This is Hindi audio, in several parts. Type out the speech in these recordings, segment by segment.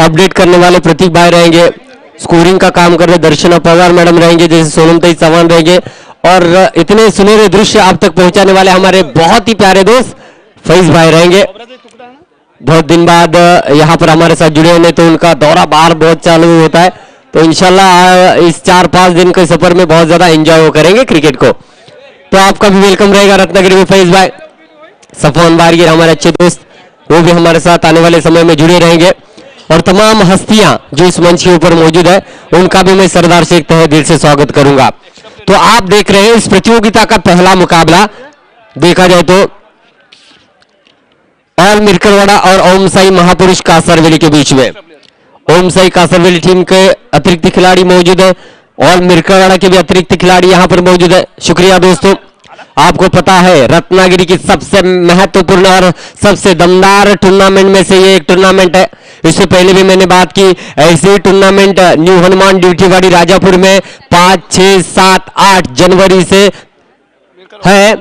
अपडेट करने वाले प्रतीक भाई रहेंगे, स्कोरिंग का काम कर रहे दर्शना पवार मैडम रहेंगे, जैसे सोनमताई चौहान रहेंगे, और इतने सुनहरे दृश्य आप तक पहुंचाने वाले हमारे बहुत ही प्यारे दोस्त फैज भाई रहेंगे। बहुत दिन बाद यहाँ पर हमारे साथ जुड़े होने, तो उनका दौरा बाहर बहुत चालू होता है, तो इंशाल्लाह इस 4-5 दिन के सफर में बहुत ज्यादा एंजॉय करेंगे क्रिकेट को। तो आपका भी वेलकम रहेगा रत्नागिरी में फैज भाई। सफवान बारगिर हमारे अच्छे दोस्त, वो भी हमारे साथ आने वाले समय में जुड़े रहेंगे, और तमाम हस्तियां जो इस मंच के ऊपर मौजूद है उनका भी मैं सरदार से तहे दिल से स्वागत करूंगा। तो आप देख रहे हैं इस प्रतियोगिता का पहला मुकाबला, देखा जाए तो ऑल मिरकरवाड़ा और ओम साई महापुरुष कासरवेली के बीच में। ओम साई कासरवेली टीम के अतिरिक्त खिलाड़ी मौजूद है, ऑल मिरकरवाड़ा के भी अतिरिक्त खिलाड़ी यहां पर मौजूद है। शुक्रिया दोस्तों। आपको पता है रत्नागिरी की सबसे महत्वपूर्ण और सबसे दमदार टूर्नामेंट में से ये एक टूर्नामेंट है। इससे पहले भी मैंने बात की, ऐसे टूर्नामेंट न्यू हनुमान ड्यूटीवाड़ी राजापुर में 5, 6, 7, 8 जनवरी से है,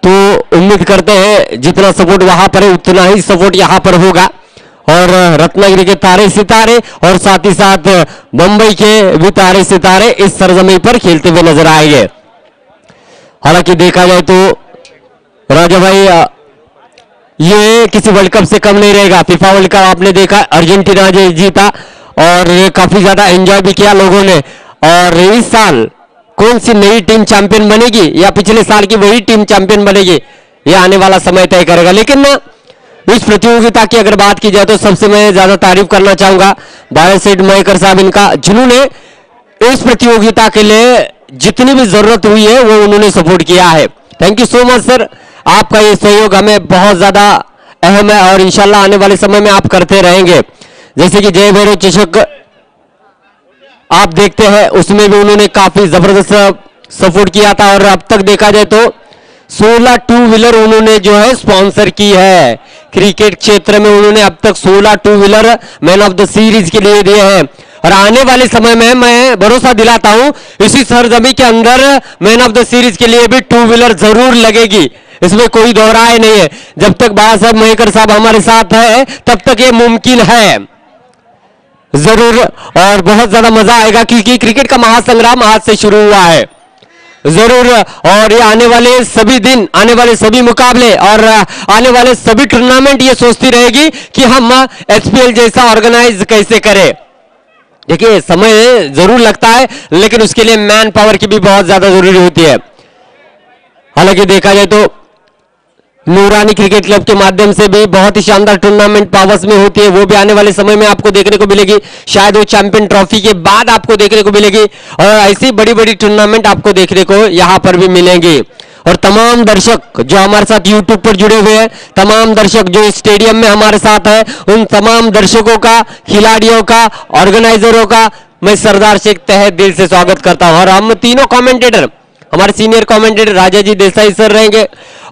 तो उम्मीद करते हैं जितना सपोर्ट वहां पर है उतना ही सपोर्ट यहां पर होगा, और रत्नागिरी के तारे सितारे और साथ ही साथ मुंबई के भी तारे सितारे इस सरजमी पर खेलते हुए नजर आएंगे। हालांकि देखा जाए तो राजा भाई ये किसी वर्ल्ड कप से कम नहीं रहेगा। फीफा वर्ल्ड कप आपने देखा, अर्जेंटीना जो जीता और काफी ज्यादा एंजॉय भी किया लोगों ने। और इस साल कौन सी नई टीम चैंपियन बनेगी या पिछले साल की वही टीम चैंपियन बनेगी, ये आने वाला समय तय करेगा। लेकिन इस प्रतियोगिता की अगर बात की जाए तो सबसे मैं ज्यादा तारीफ करना चाहूंगा बायोसेट मयकर साहब इनका, जिन्होंने इस प्रतियोगिता के लिए जितनी भी जरूरत हुई है वो उन्होंने सपोर्ट किया है। Thank you so much sir, आपका ये सहयोग हमें बहुत ज्यादा अहम है और इंशाल्लाह आने वाले समय में आप करते रहेंगे। जैसे कि जय भैरव चषक आप देखते हैं, उसमें भी उन्होंने काफी जबरदस्त सपोर्ट किया था, और अब तक देखा जाए तो 16 टू व्हीलर उन्होंने जो है स्पॉन्सर की है। क्रिकेट क्षेत्र में उन्होंने अब तक 16 two wheeler man of the series के लिए दिए हैं, और आने वाले समय में मैं भरोसा दिलाता हूं इसी सरजमी के अंदर मैन ऑफ द सीरीज के लिए भी टू व्हीलर जरूर लगेगी, इसमें कोई दोहराए नहीं है। जब तक बाबा साहब मयकर साहब हमारे साथ है तब तक ये मुमकिन है जरूर, और बहुत ज्यादा मजा आएगा क्योंकि क्रिकेट का महासंग्राम आज से शुरू हुआ है जरूर। और ये आने वाले सभी दिन, आने वाले सभी मुकाबले और आने वाले सभी टूर्नामेंट ये सोचती रहेगी कि हम एचपीएल जैसा ऑर्गेनाइज कैसे करें। देखिए समय जरूर लगता है, लेकिन उसके लिए मैन पावर की भी बहुत ज्यादा जरूरी होती है। हालांकि देखा जाए तो नूरानी क्रिकेट क्लब के माध्यम से भी बहुत ही शानदार टूर्नामेंट पावस में होती है, वो भी आने वाले समय में आपको देखने को मिलेगी। शायद वो चैंपियन ट्रॉफी के बाद आपको देखने को मिलेगी, और ऐसी बड़ी बड़ी टूर्नामेंट आपको देखने को यहां पर भी मिलेंगी। और तमाम दर्शक जो हमारे साथ यूट्यूब पर जुड़े हुए हैं, तमाम दर्शक जो स्टेडियम में हमारे साथ है, उन तमाम दर्शकों का, खिलाड़ियों का, ऑर्गेनाइजरों का मैं सरदार से तहे दिल से स्वागत करता हूं। और हम तीनों कमेंटेटर, हमारे सीनियर कमेंटेटर राजा जी देसाई सर रहेंगे,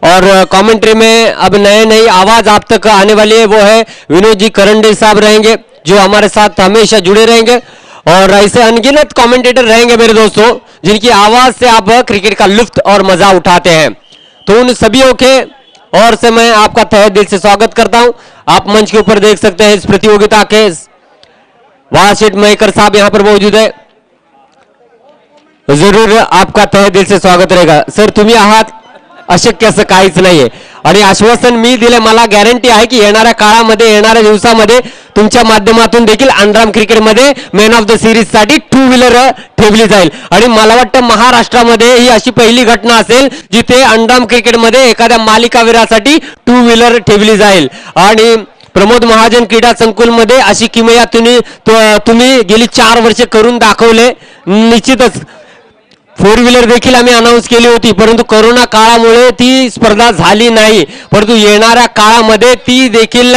और कमेंट्री में अब नई आवाज आप तक आने वाली है, वो है विनोद जी करंडे साहब रहेंगे, जो हमारे साथ हमेशा जुड़े रहेंगे। और ऐसे अनगिनत कमेंटेटर रहेंगे मेरे दोस्तों, जिनकी आवाज से आप क्रिकेट का लुत्फ और मजा उठाते हैं। तो उन सभी के और से मैं आपका तहे दिल से स्वागत करता हूं। आप मंच के ऊपर देख सकते हैं इस प्रतियोगिता के वासेट मयकर साहब यहां पर मौजूद है, जरूर आपका तहे दिल से स्वागत रहेगा। सर तुम्ही आहात अशक्य असं काहीच नाहीये, आणि आश्वासन मी दिले, मला गॅरंटी आहे की येणाऱ्या काळामध्ये, येणाऱ्या दिवसामध्ये तुमच्या माध्यमातून देखील अंडराम क्रिकेटमध्ये मॅन ऑफ द सिरीज साठी टू व्हीलर ठेवली जाईल। आणि मला वाटतं महाराष्ट्रामध्ये ही अशी पहिली घटना असेल जिथे अंडराम क्रिकेटमध्ये एखाद्या मालिकावीरासाठी टू व्हीलर ठेवली जाईल। आणि प्रमोद महाजन क्रीडा संकुलमध्ये अशी किमया तुम्ही गेली 4 वर्ष करून दाखवले। निश्चितच 4 व्हीलर देखील आम्ही अनाउन्स केली होती, परंतु कोरोना काळामुळे ती स्पर्धा झाली नाही, परंतु येणाऱ्या काळामध्ये ती देखील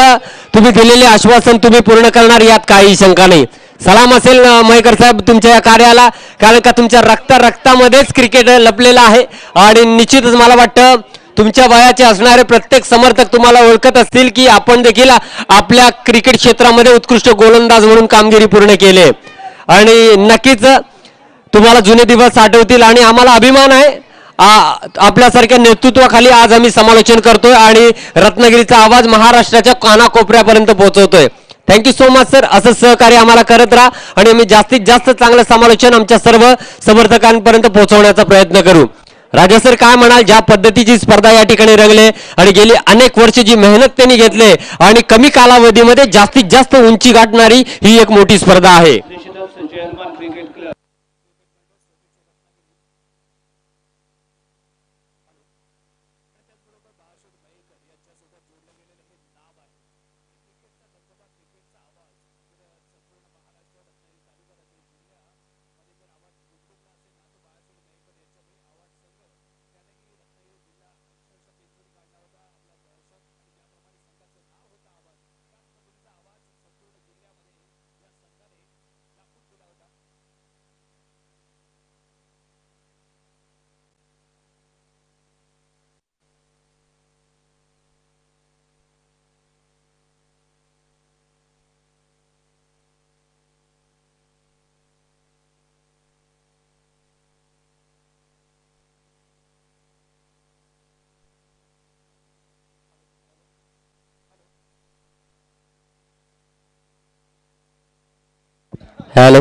तुम्ही दिलेले आश्वासन तुम्ही पूर्ण करणार यात काही शंका नाही। सलाम असेल मयकर साहेब तुमच्या या कार्याला, कारण का तुमच्या रक्तामध्येच क्रिकेट लपलेला आहे, आणि निश्चितच मला वाटतं तुमच्या वयाचे असणारे प्रत्येक समर्थक तुम्हाला ओळखत असतील की आपण देखील आपल्या क्रिकेट क्षेत्रामध्ये उत्कृष्ट गोलंदाज म्हणून कामगिरी पूर्ण केली, आणि नक्कीच तुम्हाला जुने दिवस आठवतील। आणि आम्हाला अभिमान आहे आपल्यासारख्या नेतृत्वाखाली आज आम्ही समालोचन करतोय आणि रत्नागिरीचा आवाज महाराष्ट्राच्या कानाकोपऱ्यापर्यंत पोहोचवतोय। Thank you so much sir. असं सहकार्य आम्हाला करत राहा आणि आम्ही जास्तीत जास्त चांगलं समालोचन आमच्या सर्व समर्थकांपर्यंत पोहोचवण्याचा प्रयत्न करू. राजा सर काय म्हणाल, ज्या पद्धतीची स्पर्धा या ठिकाणी रंगले आणि गेली अनेक वर्ष जी मेहनत त्यांनी घेतले आणि कमी कालावधीमध्ये जास्तीत जास्त उंची गाठणारी ही एक मोठी स्पर्धा आहे. हॅलो.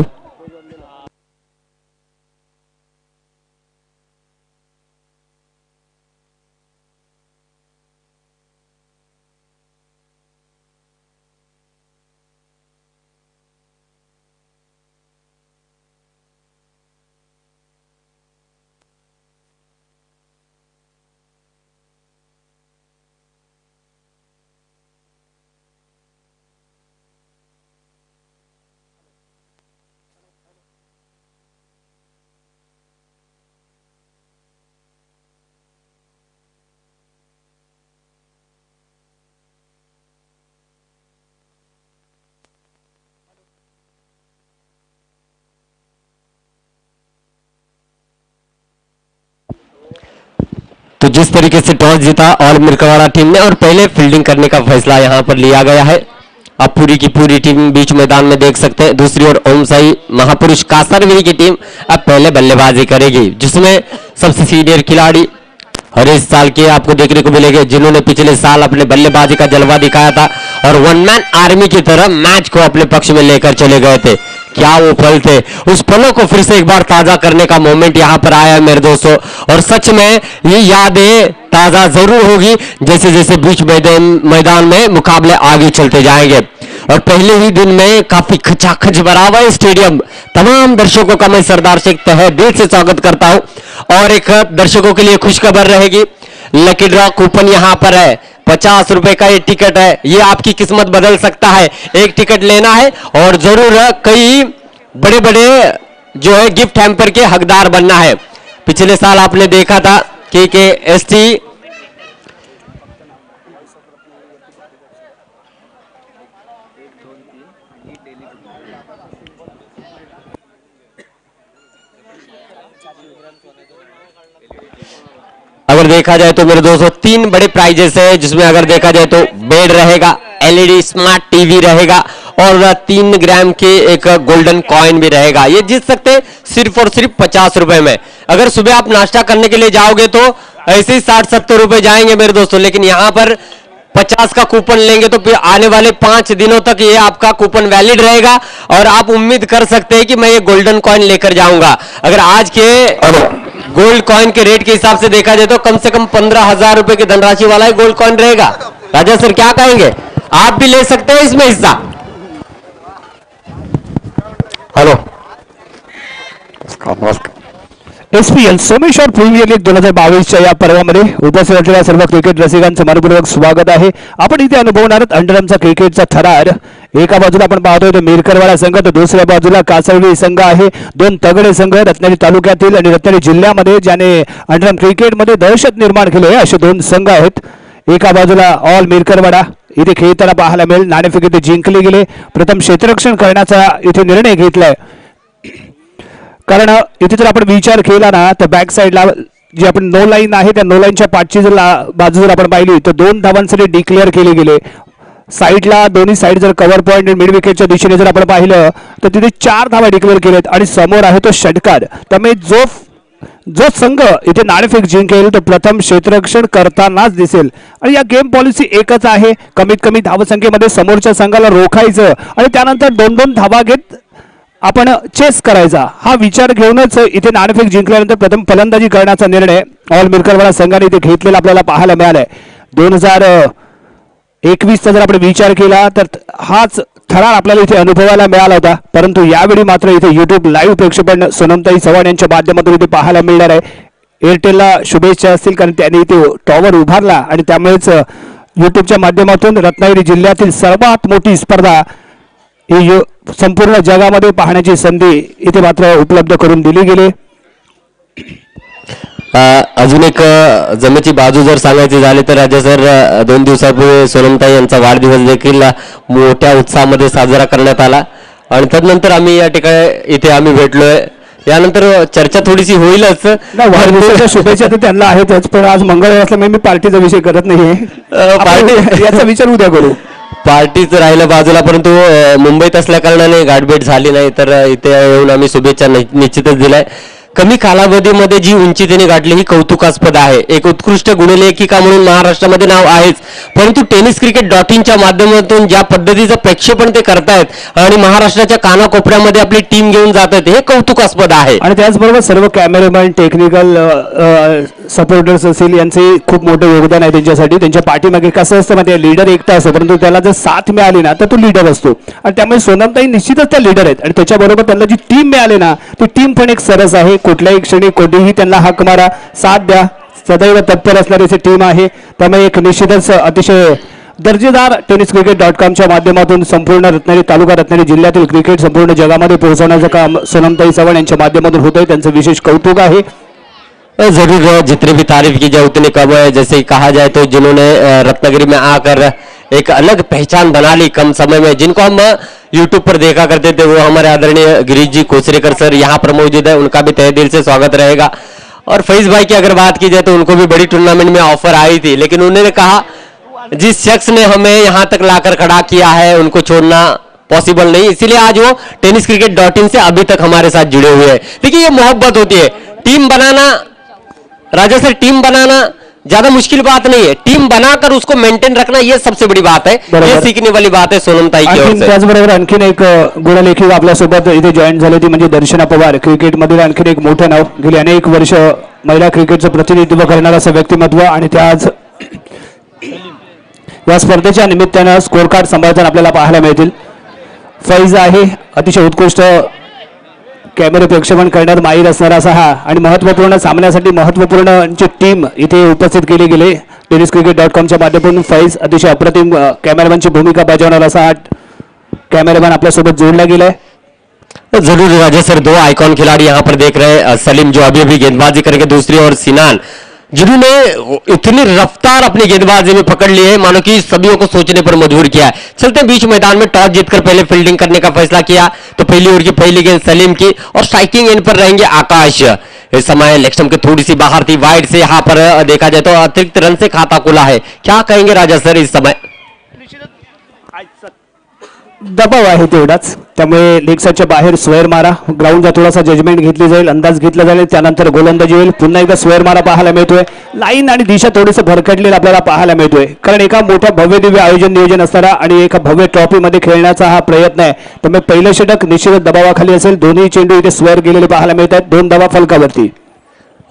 तो जिस तरीके से टॉस जीता और मिर्कवाड़ा टीम ने और पहले फील्डिंग करने का फैसला यहां पर लिया गया है. आप पूरी की पूरी टीम बीच मैदान में देख सकते हैं. दूसरी ओर ओम साई महापुरुष कासरविली की टीम अब पहले बल्लेबाजी करेगी, जिसमें सबसे सीनियर खिलाड़ी हरीश साल के आपको देखने को मिलेंगे, जिन्होंने पिछले साल अपने बल्लेबाजी का जलवा दिखाया था और वन मैन आर्मी की तरह मैच को अपने पक्ष में लेकर चले गए थे. क्या वो पल थे, उस पलों को फिर से एक बार ताजा करने का मोमेंट यहां पर आया है मेरे दोस्तों. और सच में ये यादें ताजा जरूर होगी जैसे जैसे बीच मैदान में मुकाबले आगे चलते जाएंगे. और पहले ही दिन में काफी खचाखच भरा हुआ स्टेडियम. तमाम दर्शकों का मैं सरदार शेख तहे दिल से स्वागत करता हूं. और एक दर्शकों के लिए खुशखबर रहेगी, लकी ड्रॉ कूपन यहां पर है. 50 रुपए का ये टिकट है, ये आपकी किस्मत बदल सकता है. एक टिकट लेना है और जरूर कई बड़े बड़े जो है गिफ्ट हैम्पर के हकदार बनना है. पिछले साल आपने देखा था कि एसटी अगर देखा जाए तो मेरे दोस्तों 3 बड़े प्राइजेस है, जिसमें अगर देखा जाए तो बेड रहेगा, एलईडी स्मार्ट टीवी रहेगा और 3 ग्राम के एक गोल्डन कॉइन भी रहेगा. ये जीत सकते हैं सिर्फ और सिर्फ 50 रुपए में. अगर सुबह आप नाश्ता करने के लिए जाओगे तो ऐसे ही 60-70 रुपए जाएंगे मेरे दोस्तों, लेकिन यहाँ पर 50 का कूपन लेंगे तो फिर आने वाले 5 दिनों तक ये आपका कूपन वैलिड रहेगा और आप उम्मीद कर सकते हैं कि मैं ये गोल्डन कॉइन लेकर जाऊंगा. अगर आज के गोल्ड कॉइन के रेट के हिसाब से देखा जाए तो कम से कम 15,000 रुपए की धनराशि वाला ही गोल्ड कॉइन रहेगा. राजा सर क्या कहेंगे, आप भी ले सकते हैं इसमें हिस्सा. Hello. SPL Someshwar premier league 2022च्या या पर्वामध्ये उपस्थित असलेल्या सर्व क्रिकेट रसिकांचं मनपूर्वक स्वागत आहे. आपण इथे अनुभवणार आहोत अंडरआर्मचा क्रिकेटचा थरार. एका बाजूला आपण पाहतोय तो मिरकरवाडा संघ, तर दुसऱ्या बाजूला कासरवली संघ आहे. दोन तगडे संघ रत्नागिरी तालुक्यातील आणि रत्नागिरी जिल्ह्यामध्ये ज्याने अंडरआर्म क्रिकेटमध्ये दहशत निर्माण केली आहे असे दोन संघ आहेत. एका बाजूला ऑल मिरकरवाडा इथे खेळताना पाहायला मिळेल. नाणेफेक इथे जिंकले गेले. प्रथम क्षेत्ररक्षण करण्याचा इथे निर्णय घेतलाय, कारण इथे जर आपण विचार केला ना तर बॅक साईडला जी आपण नो लाईन आहे त्या नो लाईनच्या पाठची जर बाजू जर आपण पाहिली तर 2 धावांसाठी डिक्लेअर केले गेले. साईडला दोन्ही साईड जर कव्हर पॉईंट मिड विकेटच्या दिशेने जर आपण पाहिलं तर तिथे 4 धावा डिक्लेअर केलेत आणि समोर आहे तो षटकार. त्यामुळे जो संघ इथे नाणेफेक जिंकेल तो प्रथम क्षेत्ररक्षण करतानाच दिसेल आणि या गेम पॉलिसी एकच आहे, कमीत कमी धावसंख्येमध्ये समोरच्या संघाला रोखायचं आणि त्यानंतर 2-2 धावा घेत आपण चेस करायचा हा विचार घेऊनच इथे नाणेफेक जिंकल्यानंतर प्रथम फलंदाजी करण्याचा निर्णय ऑल मिरकरवाडा संघाने इथे घेतलेला आपल्याला पाहायला मिळालाय. 2021चा जर आपण विचार केला तर हाच थरार आपल्याला इथे अनुभवायला मिळाला होता, परंतु यावेळी मात्र इथे युट्यूब लाईव्ह प्रक्षेपण सोनमताई चव्हाण यांच्या माध्यमातून इथे पाहायला मिळणार आहे. एअरटेलला शुभेच्छा असतील कारण त्यांनी इथे टॉवर उभारला आणि त्यामुळेच युट्यूबच्या माध्यमातून रत्नागिरी जिल्ह्यातील सर्वात मोठी स्पर्धा ही संपूर्ण जगामध्ये पाहण्याची संधी इथे मात्र उपलब्ध करून दिली गेली. अजून एक जमेची बाजू जर सांगायची झाली तर राजा सर 2 दिवसापूर्वी सोनमताई यांचा वाढदिवस देखील मोठ्या उत्साहामध्ये साजरा करण्यात आला आणि तदनंतर आम्ही या ठिकाणी इथे आम्ही भेटलोय. यानंतर चर्चा थोडीशी होईलच. वाढदिवसाच्या शुभेच्छा तर त्यांना आहेतच, पण आज मंगळवार असल्यामुळे मी पार्टीचा विषय करत नाहीये. पार्टी याचा विचार उद्या करू. पार्टीच राहिलं बाजूला, परंतु मुंबईत असल्या कारणाने गाठभेट झाली नाही, तर इथे येऊन आम्ही शुभेच्छा निश्चितच दिलाय. कमी कालावधीमध्ये जी उंची त्यांनी गाठली ही कौतुकास्पद आहे. एक उत्कृष्ट गुणलेखिका म्हणून महाराष्ट्रामध्ये नाव आहेच, परंतु tenniscricket.in च्या माध्यमातून ज्या पद्धतीचं प्रक्षेपण ते करतायत आणि महाराष्ट्राच्या कानाकोपऱ्यामध्ये आपली टीम घेऊन जात आहेत हे कौतुकास्पद आहे. आणि त्याचबरोबर सर्व कॅमेरामॅन टेक्निकल सपोर्टर्स असतील यांचे खूप मोठं योगदान आहे त्यांच्यासाठी. त्यांच्या पाठीमागे कसं असतं म्हणजे लीडर एकटा असतो, परंतु त्याला जर साथ मिळाली ना तर तो लीडर असतो आणि त्यामुळे सोनमताई निश्चितच त्या लीडर आहेत आणि त्याच्याबरोबर त्यांना जी टीम मिळाली ना ती टीम पण एक सरस आहे. कुठल्याही क्षणी कोणीही त्यांना हाक मारा, साथ द्या, सदैव तत्पर असणारी टीम आहे. त्यामुळे एक निश्चितच अतिशय दर्जेदार tenniscricket.com च्या माध्यमातून संपूर्ण रत्नागिरी तालुका रत्नागिरी जिल्ह्यातील क्रिकेट संपूर्ण जगामध्ये पोहोचवण्याचं काम सोनमताई चव्हाण यांच्या माध्यमातून होतंय. त्यांचं विशेष कौतुक आहे. जरूर जितने भी तारीफ की जाए उतने कम है. जैसे कहा जाए तो जिन्होंने रत्नागिरी में आकर एक अलग पहचान बना ली कम समय में, जिनको हम यूट्यूब पर देखा करते थे, वो हमारे आदरणीय गिरीश जी कोसरेकर सर यहाँ पर मौजूद है. उनका भी तहे दिल से स्वागत रहेगा. और फैज भाई की अगर बात की जाए तो उनको भी बड़ी टूर्नामेंट में ऑफर आई थी, लेकिन उन्होंने कहा जिस शख्स ने हमें यहाँ तक लाकर खड़ा किया है उनको छोड़ना पॉसिबल नहीं, इसीलिए आज वो tenniscricket.in से अभी तक हमारे साथ जुड़े हुए हैं. देखिए ये मोहब्बत होती है. टीम बनाना राजा सर, टीम बनाना ज्यादा मुश्किल बात नहीं है, टीम बनाकर उसको मेंटेन रखना ये सबसे बड़ी बात है. ये सीखने वाली बात है सोनमताई की ओर से. त्याचबरोबर आणखीन एक गुणलेखिका आपल्यासोबत इथे जॉईन झाली ती म्हणजे दर्शना पवार. क्रिकेटमधील आणखीन एक मोठं नाव, गेली अनेक वर्ष महिला क्रिकेटचं प्रतिनिधित्व करणारं असं व्यक्तिमत्व आणि त्या आज या स्पर्धेच्या निमित्तानं स्कोर कार्ड सांभाळताना आपल्याला पाहायला मिळतील. फैज आहे अतिशय उत्कृष्ट कॅमेरे प्रक्षेपण करण्यात माहीर असणारा असा हा आणि महत्त्वपूर्ण सामन्यासाठी महत्त्वपूर्ण टीम इथे उपस्थित केली गेली. tenniscricket.com च्या माध्यमातून फैज अतिशय अप्रतिम कॅमेरामॅनची भूमिका बजावणारा असा हा कॅमेरामॅन आपल्यासोबत जोडला गेलाय. जरूर राजा सर, 2 आइकॉन खिलाड़ी यहाँ पर देख रहे हैं. सलीम जो अभी गेंदबाजी करके दूसरी ओर सिनान, जिन्होंने इतनी रफ्तार अपनी गेंदबाजी में पकड़ ली है मानो कि सभी को सोचने पर मजबूर किया है. चलते बीच मैदान में टॉस जीतकर पहले फील्डिंग करने का फैसला किया तो पहली ओवर की पहली गेंद सलीम की और स्ट्राइकिंग एंड पर रहेंगे आकाश. इस समय लेग स्टंप के थोड़ी सी बाहर थी, वाइड से यहाँ पर देखा जाए तो अतिरिक्त रन से खाता खुला है. क्या कहेंगे राजा सर इस समय? दबाव आहे तेवढाच, त्यामुळे लेग साईडच्या बाहेर स्क्वेअर मारा, ग्राउंडचा थोडासा जजमेंट घेतली जाईल, अंदाज घेतला जाईल, त्यानंतर गोलंदाजी होईल. पुन्हा एकदा स्क्वेअर मारा पाहायला मिळतोय. लाईन आणि दिशा थोडीसं भरकटलेलं आपल्याला पाहायला मिळतोय, कारण एका मोठ्या भव्य दिव्य आयोजन नियोजन असणारा आणि एका भव्य ट्रॉफीमध्ये खेळण्याचा हा प्रयत्न आहे. त्यामुळे पहिलं षटक निश्चित दबावाखाली असेल. दोन्ही चेंडू इथे स्क्वेअर गेलेले पाहायला मिळतात. 2 धावा फलकावरती.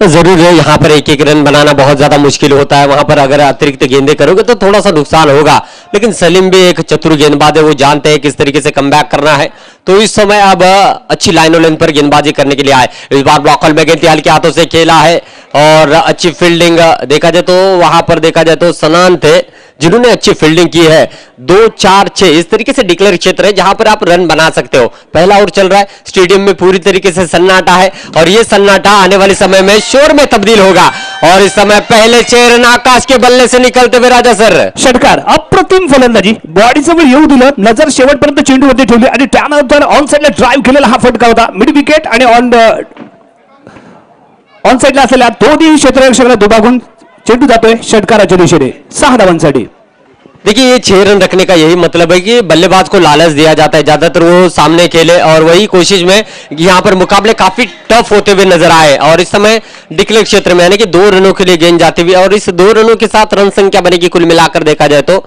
जरूर है, यहाँ पर एक रन बनाना बहुत ज्यादा मुश्किल होता है. वहां पर अगर अतिरिक्त गेंदे करोगे तो थोड़ा सा नुकसान होगा, लेकिन सलीम भी एक चतुर गेंदबाज है, वो जानते हैं किस तरीके से कमबैक करना है. तो इस समय अब अच्छी लाइनों लेन पर गेंदबाजी करने के लिए आए. इस बार ब्लॉकल में गेंद हल्के हाथों से खेला है और अच्छी फील्डिंग देखा जाए तो वहां पर देखा जाए तो सनान थे जिन्होंने अच्छी फील्डिंग की है. 2-4-6 इस तरीके से डिक्लेयर क्षेत्र है जहां पर आप रन बना सकते हो. पहला ओवर चल रहा है, स्टेडियम में पूरी तरीके से सन्नाटा है और ये सन्नाटा आने वाले समय में शोर में तब्दील होगा. और इस समय पहले 6 रन आकाश के बल्ले से निकलते हुए राजा सर. षटकार, अप्रतिम फलंदाजी, बॉडी जवळ येऊ दिलं, नजर शेवटपर्यंत चेंडूवरती ठेवली आणि त्यानंतर ऑन साइडला ड्राईव्ह केलेला हा फटका होता. मिड विकेट आणि ऑन साइडला असलेल्या दोन्ही क्षेत्ररक्षकाला दुभागून चेंडू जातोय षटकाराच्या दिशेने 6 धावांसाठी. देखिए ये 6 रन रखने का यही मतलब है कि बल्लेबाज को लालच दिया जाता है, ज्यादातर वो सामने खेले और वही कोशिश में यहाँ पर मुकाबले काफी टफ होते हुए नजर आए। और इस समय डिक्लेयर क्षेत्र में यानी कि 2 रनों के लिए गेंद जाती हुई और इस 2 रनों के साथ रन संख्या बनेगी कुल मिलाकर देखा जाए तो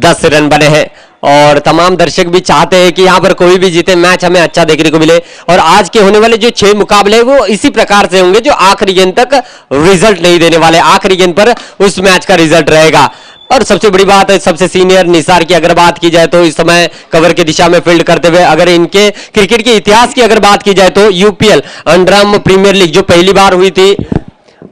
10 रन बने हैं। और तमाम दर्शक भी चाहते हैं कि यहां पर कोई भी जीते, मैच हमें अच्छा देखने को मिले। और आज के होने वाले जो 6 मुकाबले हैं वो इसी प्रकार से होंगे जो आखिरी गेंद तक रिजल्ट नहीं देने वाले, आखिरी गेंद पर उस मैच का रिजल्ट रहेगा। और सबसे बड़ी बात है, सबसे सीनियर निसार की अगर बात की जाए तो इस समय कवर की दिशा में फील्ड करते हुए, अगर इनके क्रिकेट के इतिहास की अगर बात की जाए तो यूपीएल अंडरआर्म प्रीमियर लीग जो पहली बार हुई थी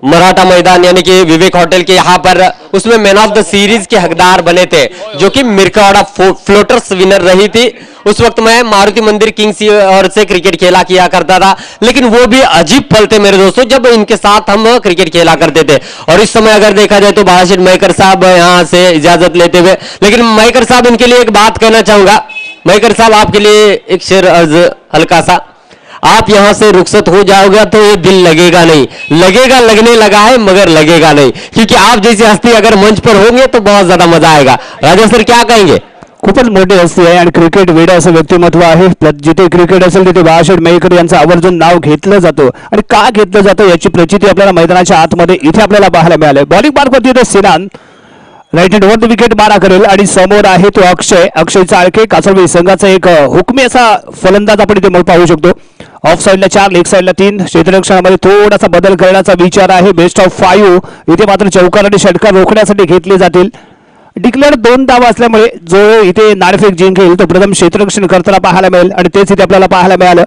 मराठा मैदान यानी कि विवेक होटल के यहां पर, उसमें मैन ऑफ द सीरीज के हकदार बने थे जो कि मिर्कावाड़ा फ्लोटर्स विनर रही थी। उस वक्त मैं मारुति मंदिर किंग्स और से क्रिकेट खेला किया करता था, लेकिन वो भी अजीब पल थे मेरे दोस्तों जब इनके साथ हम क्रिकेट खेला करते थे। और इस समय अगर देखा जाए तो बालाशीर मयकर साहब यहां से इजाजत लेते हुए, लेकिन मयकर साहब इनके लिए एक बात कहना चाहूंगा। मयकर साहब आपके लिए एक शेर अर्ज हल्का सा, आप यहां से रुखसत हो जाओगे तो ये दिल लगेगा नहीं, लगेगा लगने लगा है मगर लगेगा नहीं, क्योंकि आप जैसी हस्ती अगर मंच पर होंगे तो बहुत ज्यादा मजा आएगा। राजा सर क्या कहेंगे? खूपच मोठी हस्ती आहे आणि क्रिकेट वेडं असं व्यक्तिमत्व आहे. जिथे क्रिकेट असेल तिथे बाळासाहेब मयेकर यांचं आवर्जून नाव घेतलं जातं आणि का घेतलं जातं याची प्रचिती आपल्याला मैदानाच्या आतमध्ये इथे आपल्याला पाहायला मिळाले. बॉलिंग मार्फत येतो Sinan, right hand over the wicket मारा करेल आणि समोर आहे तो अक्षय चाळके, कासरवाडी संघाचा एक हुकमी असा फलंदाज आपण इथे पाहू शकतो. ऑफ साईडला 4, लेग साईडला 3, क्षेत्ररक्षणामध्ये थोडासा बदल करण्याचा विचार आहे. बेस्ट ऑफ 5 इथे मात्र चौकार आणि षटकार रोखण्यासाठी घेतले जातील. डिक्लेअर 2 धावा असल्यामुळे जो इथे नाणेफेक जिंकेल तो प्रथम क्षेत्ररक्षण करताना पाहायला मिळेल आणि तेच इथे आपल्याला पाहायला मिळालं.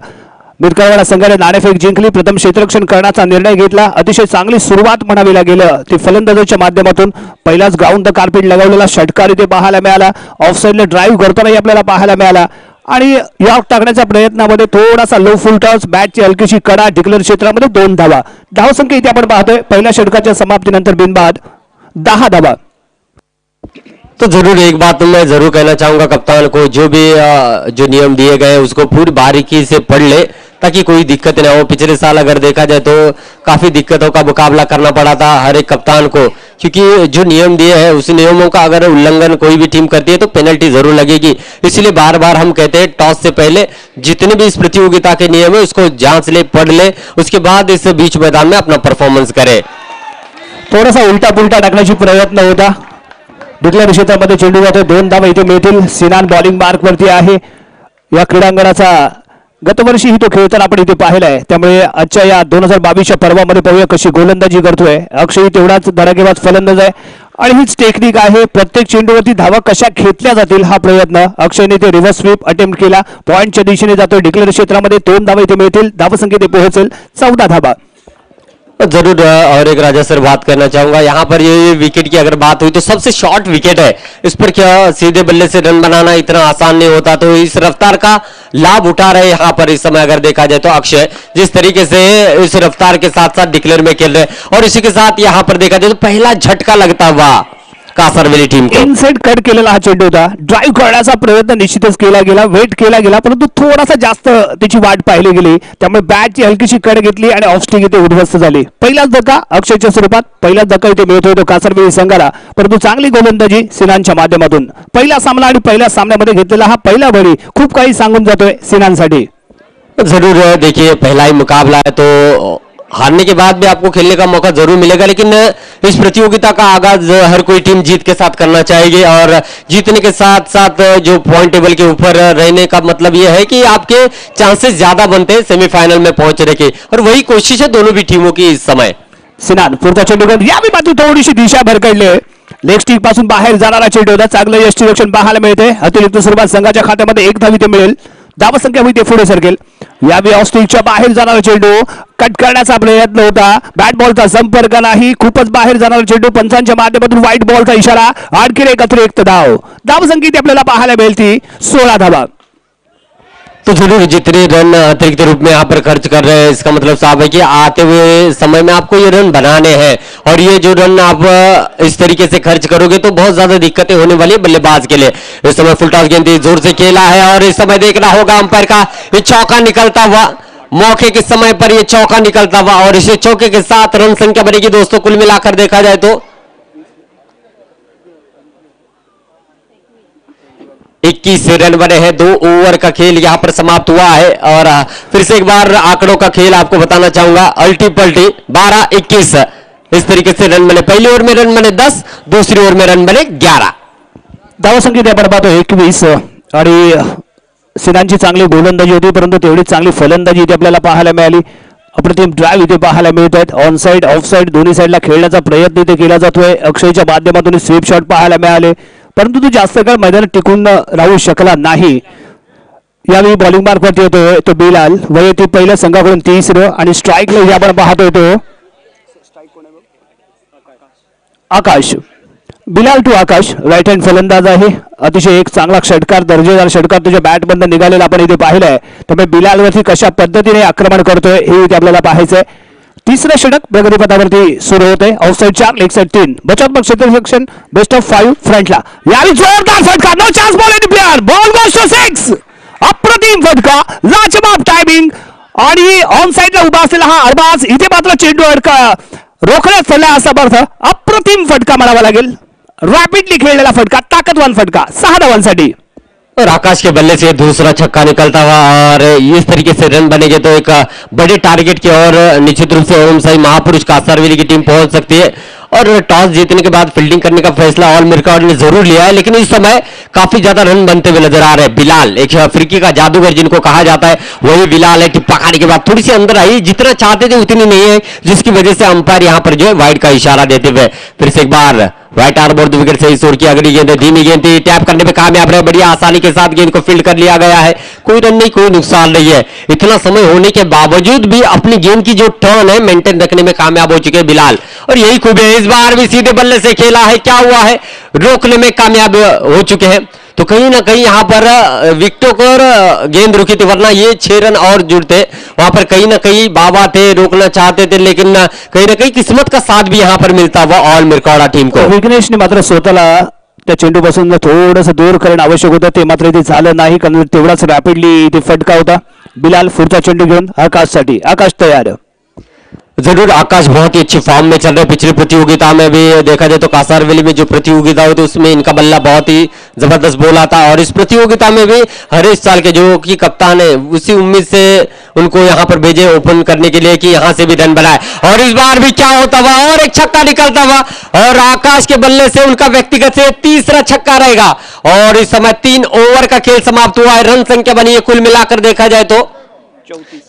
मिरकावाडा संघाने नाणेफेक जिंकली, प्रथम क्षेत्ररक्षण करण्याचा निर्णय घेतला. अतिशय चांगली सुरुवात म्हणावी लागेल ती फलंदाजाच्या माध्यमातून. पहिलाच ग्राउंड द कार्पेट लगावलेला षटकार इथे पाहायला मिळाला. ऑफ साईडला ड्राईव्ह करतानाही आपल्याला पाहायला मिळाला आणि यॉर्क टाकण्याच्या प्रयत्नामध्ये थोडासा लो फुल टॉस, बॅटची हलकीशी कडा, डिक्लेअर क्षेत्रामध्ये 2 धावा. धावसंख्या इथे आपण पाहतोय पहिल्या षटकाच्या समाप्तीनंतर बिनबाद 10 धावा. तो जरूर एक बात मैं जरूर कहना चाहूंगा कप्तान को, जो भी जो नियम दिए गए उसको पूरी बारीकी से पढ़ ले ताकि कोई दिक्कत ना हो। पिछले साल अगर देखा जाए तो काफी दिक्कतों का मुकाबला करना पड़ा था हर एक कप्तान को, क्योंकि जो नियम दिए हैं उस नियमों का अगर उल्लंघन कोई भी टीम करती है तो पेनल्टी जरूर लगेगी। इसलिए बार बार हम कहते हैं टॉस से पहले जितने भी इस प्रतियोगिता के नियम है उसको जांच ले, पढ़ ले, उसके बाद इस बीच मैदान में अपना परफॉर्मन्स करे। थोडासा उलटा पुलटा टाकण्याची प्रयत्न होता. डिक्लेअर क्षेत्रामध्ये चेंडू जातो, 2 धावा इथे मिळतील. सिनान बॉलिंग मार्क वरती आहे. या क्रीडांगणाचा गतवर्षी ही तो खेळताना आपण इथे पाहिलाय, त्यामुळे आजच्या या 2022च्या पर्वामध्ये पाहूया कशी गोलंदाजी करतोय. अक्षय तेवढाच धडाकेबाज फलंदाज आहे आणि हीच टेक्निक आहे. प्रत्येक चेंडूवरती धावा कशा घेतल्या जातील हा प्रयत्न. अक्षयने ते रिव्हर्स स्वीप अटेम्प्ट केला, पॉइंटच्या दिशेने जातोय. डिक्लेअर क्षेत्रामध्ये 2 धावा इथे मिळतील. धावसंख्येत पोहोचेल 14 धावा. जरूर और एक राजा सर बात करना चाहूंगा, यहाँ पर ये विकेट की अगर बात हुई तो सबसे शॉर्ट विकेट है, इस पर क्या सीधे बल्ले से रन बनाना इतना आसान नहीं होता, तो इस रफ्तार का लाभ उठा रहे यहाँ पर इस समय अगर देखा जाए तो अक्षय जिस तरीके से इस रफ्तार के साथ साथ डिक्लेयर में खेल रहे, और इसी के साथ यहाँ पर देखा जाए तो पहला झटका लगता हुआ कासरवेली टीम को इनसाइड कट केलेला हा चेंडू होता. ड्राईव्ह करण्याचा प्रयत्न निश्चितच केला गेला, वेट केला गेला, परंतु थोडासा जास्त त्याची वाट पाहिली गेली, त्यामुळे बॅटची हलकीशी कड घेतली आणि ऑफ स्टिक इथे उद्ध्वस्त झाली. पहिलाच धक्का अक्षयच्या स्वरूपात, पहिलाच धक्का इथे मिळत होतो कासरवेली संघाला, परंतु चांगली गोलंदाजी सिनानच्या माध्यमातून. पहिला सामना आणि पहिल्या सामन्यामध्ये घेतलेला हा पहिला बळी खूप काही सांगून जातोय सिनानसाठी. जरूर देखिए पहला ही मुकाबला है तो हारने के बाद भी आपको खेलने का मौका जरूर मिलेगा, लेकिन इस प्रतियोगिता का आगाज हर कोई टीम जीत के साथ करना चाहेगी, और जीतने के साथ साथ जो पॉइंट टेबल के ऊपर रहने का मतलब यह है कि आपके चांसेस ज्यादा बनते हैं सेमीफाइनल में पहुंचने के, और वही कोशिश है दोनों भी टीमों की इस समय. सिनान पुढचा चेंडू यावी मात्र थोडीशी दिशा भरकडली. लेग स्टिक पासून बाहेर जाणारा चेंडू होता. चांगलं यष्टीरक्षण पाहायला मिळते. अतिरिक्त स्वरूपात संघाच्या खात्यामध्ये 1 धाव इथे मिळेल. धावसंख्या होती पुढे सरकेल. यावेळी ऑफ स्टिकच्या बाहेर जाणारा चेंडू कट करण्याचा प्रयत्न होता. बॅट बॉलचा संपर्क नाही. खूपच बाहेर जाणारा चेंडू, पंचांच्या माध्यमातून व्हाईट बॉलचा इशारा. आणखी एक अतिरिक्त धाव. धावसंख्या आपल्याला पाहायला मिळती 16 धावा. तो जरूर जितने रन अतिरिक्त रूप में यहाँ पर खर्च कर रहे हैं इसका मतलब साफ है कि आते हुए समय में आपको ये रन बनाने हैं, और ये जो रन आप इस तरीके से खर्च करोगे तो बहुत ज्यादा दिक्कतें होने वाली है बल्लेबाज के लिए. इस समय फुल टॉस गेंद जोर से खेला है और इस समय देखना होगा अंपायर का ये चौका निकलता हुआ, मौके के समय पर ये चौका निकलता हुआ, और इस चौके के साथ रन संख्या बनेगी दोस्तों कुल मिलाकर देखा जाए तो 21 रन बने हैं। 2 ओवर का खेल यहां पर समाप्त हुआ है और फिर से एक बार आंकड़ों का खेल आपको बताना चाहूंगा। अल्टी पल्टी 12-21 इस तरीके से रन बने। पहली ओवर में रन बने 10, दूसरी ओवर में रन बने 11। धावसंख्या आपण पाहतो 21 आणि सिनांची चांगली गोलंदाजी होती, परंतु तेवढीच चांगली फलंदाजी इथे आपल्याला पाहायला मिळाली। अप्रतिम ड्राईव्ह इथे पाहायला मिळत आहेत। ऑन साइड ऑफ साइड दोन्ही साईडला खेळण्याचा प्रयत्न इथे केला जातोय। अक्षयच्या माध्यमातून स्वीप शॉट पाहायला मिळाले, परंतु तो जास्त काळ मैदानात टिकून राहू शकला नाही। यावेळी बॉलिंग मार्फत येतोय तो बिलाल, वैयक्तिक पहिल्या संघाकडून 30 आणि स्ट्राईकला आपण पाहतोय तो Akash. Bilal to Akash right hand फलंदाज आहे। अतिशय एक चांगला षटकार, दर्जेदार षटकार तुझ्या बॅट बंद निघालेला आपण इथे पाहिलंय। त्यामुळे बिलालवरती कशा पद्धतीने आक्रमण करतोय हे इथे आपल्याला पाहायचंय। तिसरं षटक प्रगतीपथावरती सुरू होते। ऑफसाइड 4, लेग साइड 3, बचावात्मक क्षेत्ररक्षण बेस्ट ऑफ 5 फ्रंटला। यावेळी जोरदार फटका, no chance ball in player, ball goes to 6। अप्रतिम फटका, लाजवाब टायमिंग आणि ऑन साइडला उभा असलेला हा अरबाज इथे मात्र चेंडू अडका रोखण्यात चालला असा अर्थ। अप्रतिम फटका म्हणावा लागेल, रैपिडली खेलने फटका, ताकतवान फटका 6 धावांसाठी। और आकाश के बल्ले से दूसरा छक्का निकलता हुआ और इस तरीके से रन बनेंगे तो एक बड़े टारगेट की ओर निश्चित रूप से ओम साई महापुरुष कासरवेली की टीम पहुंच सकती है। और टॉस जीतने के बाद फील्डिंग करने का फैसला ऑल मिरकाड ने जरूर लिया है, लेकिन इस समय काफी ज्यादा रन बनते हुए नजर आ रहे हैं। बिलाल एक अफ्रीकी का जादूगर जिनको कहा जाता है, वही बिलाल है। टिप्पा खाने के बाद थोड़ी सी अंदर आई, जितना चाहते थे उतनी नहीं है, जिसकी वजह से अंपायर यहां पर जो है वाइड का इशारा देते हुए फिर से एक बार राइट आर्म बोर्ड विकेट से ही छोड़ की अगली गेंद धीमी गेंद थी, टैप करने में कामयाब रहे। बढ़िया आसानी के साथ गेंद को फील्ड कर लिया गया है। कोई रन नहीं, कोई नुकसान नहीं है। इतना समय होने के बावजूद भी अपनी गेंद की जो टर्न है मेंटेन रखने में कामयाब हो चुके हैं बिलाल, और यही खूबी है। इस बार भी सीधे बल्ले से खेला है, क्या हुआ है, रोकने में कामयाब हो चुके हैं। तो कहीं ना कहीं यहां पर विकेटों को गेंद रुकी थी, वरना ये 6 रन और जुड़ते। वहां पर कहीं ना कहीं बाबा थे, रोकना चाहते थे, लेकिन कहीं ना कहीं किस्मत का साथ भी यहां पर मिलता हुआ ऑल मिरकाडा टीम को। विघ्नेशने मात्र स्वतःला त्या चेंडूपासून थोडंसं दूर करणं आवश्यक होतं, ते मात्र इथे झालं नाही, कारण तेवढाच रॅपिडली इथे फटका होता। बिलाल पुढचा चेंडू घेऊन आकाशसाठी। आकाश तयार। जरूर आकाश बहुत ही अच्छी फॉर्म में चल रहे। पिछली प्रतियोगिता में भी देखा जाए तो कासरवेली में जो प्रतियोगिता हुई थी उसमें इनका बल्ला बहुत ही जबरदस्त बोला था, और इस प्रतियोगिता में भी हरीश साल के जो कि कप्तान है उसी उम्मीद से उनको यहां पर भेजे ओपन करने के लिए कि यहां से भी रन बनाए। और इस बार भी क्या होता हुआ, और एक छक्का निकलता हुआ, और आकाश के बल्ले से उनका व्यक्तिगत से तीसरा छक्का रहेगा। और इस समय 3 ओवर का खेल समाप्त हुआ है। रन संख्या बनी है कुल मिलाकर देखा जाए तो